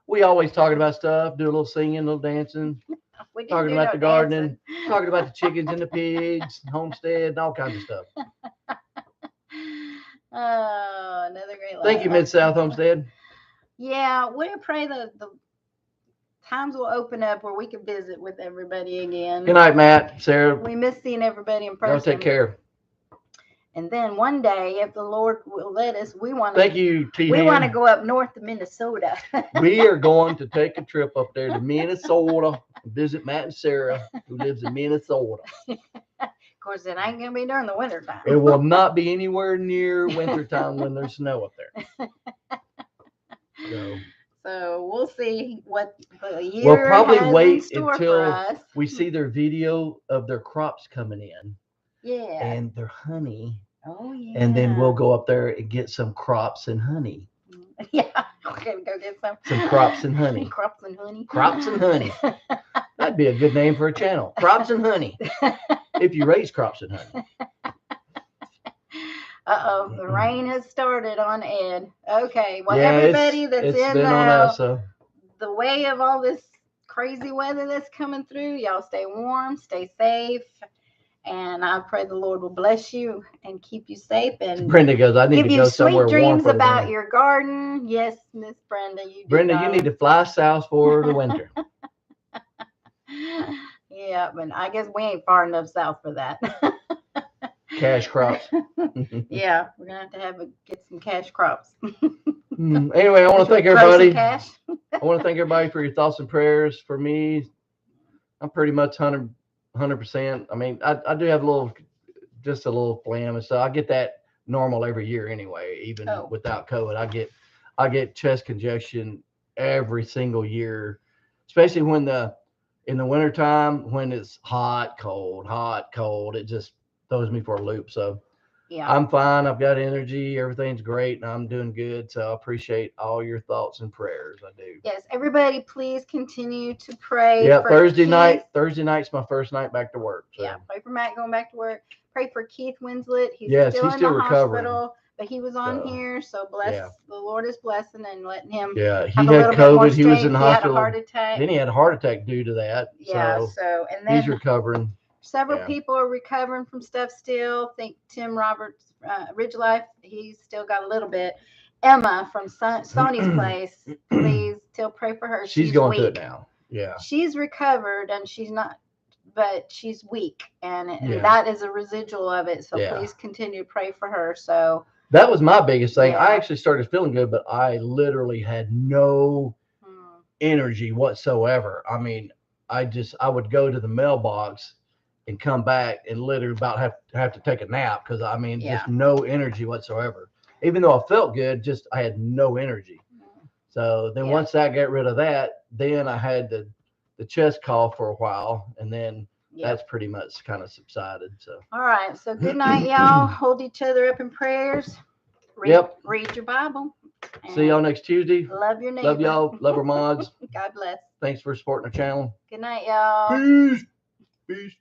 A: We always talking about stuff, do a little singing, a little dancing, talking about the gardening, talking about the chickens and the pigs, homestead, and all kinds of stuff.
B: Oh, another great life.
A: Thank you, Mid-South Homestead.
B: Yeah, we pray the times will open up where we can visit with everybody again.
A: Good night, Matt, Sarah.
B: We miss seeing everybody in person.
A: Y'all take care.
B: And then one day, if the Lord will let us, we want to.
A: Thank you, T.
B: We want to go up north to Minnesota.
A: We are going to take a trip up there to Minnesota, visit Matt and Sarah, who lives in Minnesota.
B: Of course, it ain't gonna be during the winter time.
A: It will not be anywhere near wintertime when there's snow up there.
B: So we'll see what the year
A: We'll probably
B: has
A: wait
B: in store
A: until
B: for us.
A: we see their video of their crops coming in.
B: Yeah.
A: And their honey.
B: Oh yeah.
A: And then we'll go up there and get some crops and honey.
B: Yeah. Okay, go get some.
A: Some crops and honey.
B: Crops and honey.
A: Crops and honey. That'd be a good name for a channel. Crops and honey. If you raise crops and honey.
B: The rain has started on Ed. Okay, well,
A: yeah,
B: everybody that's
A: it's
B: in
A: been on us, so.
B: The way of all this crazy weather that's coming through, y'all stay warm, stay safe, and I pray the Lord will bless you and keep you safe. And
A: Brenda goes, I need to go somewhere warm.
B: Give you sweet dreams about
A: winter.
B: Your garden. Yes, Miss Brenda, you do.
A: Brenda, you need to fly south for the winter.
B: Yeah, but I guess we ain't far enough south for that.
A: Cash crops.
B: Yeah, we're gonna have to get some cash crops.
A: Anyway, I want to thank everybody.
B: Cash.
A: I want to thank everybody for your thoughts and prayers. For me, I'm pretty much 100%. I mean, I do have just a little phlegm and stuff. I get that normal every year anyway, even without COVID. I get chest congestion every single year, especially in the wintertime when it's hot, cold. It just throws me for a loop. So yeah, I'm fine. I've got energy. Everything's great, and I'm doing good. So I appreciate all your thoughts and prayers. I do.
B: Yes, everybody, please continue to pray.
A: Yeah,
B: for
A: Thursday
B: Keith.
A: Thursday night's my first night back to work. So.
B: Yeah, pray for Matt going back to work. Pray for Keith Winslet. He's still in the
A: recovering.
B: Hospital, but he was on here. So bless the Lord is blessing and letting him.
A: Yeah, he had COVID. He was in the hospital.
B: He had a heart attack.
A: Then he had a heart attack due to that.
B: Yeah. So and then
A: he's recovering.
B: Several people are recovering from stuff still. Think Tim Roberts, Ridge Life, he's still got a little bit. Emma from Sony's place, please still pray for her.
A: She's going through it now. Yeah.
B: She's recovered and she's not, but she's weak. And that is a residual of it. So please continue to pray for her. So that
A: was my biggest thing. I actually started feeling good, but I literally had no energy whatsoever. I mean, I would go to the mailbox and come back and literally about have to take a nap because I mean just no energy whatsoever. Even though I felt good, just I had no energy. So then once I got rid of that, then I had the chest cough for a while, and then that's pretty much kind of subsided. So
B: all right, so good night, y'all. Hold each other up in prayers. Read your Bible.
A: See y'all next Tuesday.
B: Love your neighbor.
A: Love y'all. Love our mods.
B: God bless.
A: Thanks for supporting our channel.
B: Good night, y'all.
A: Peace. Peace.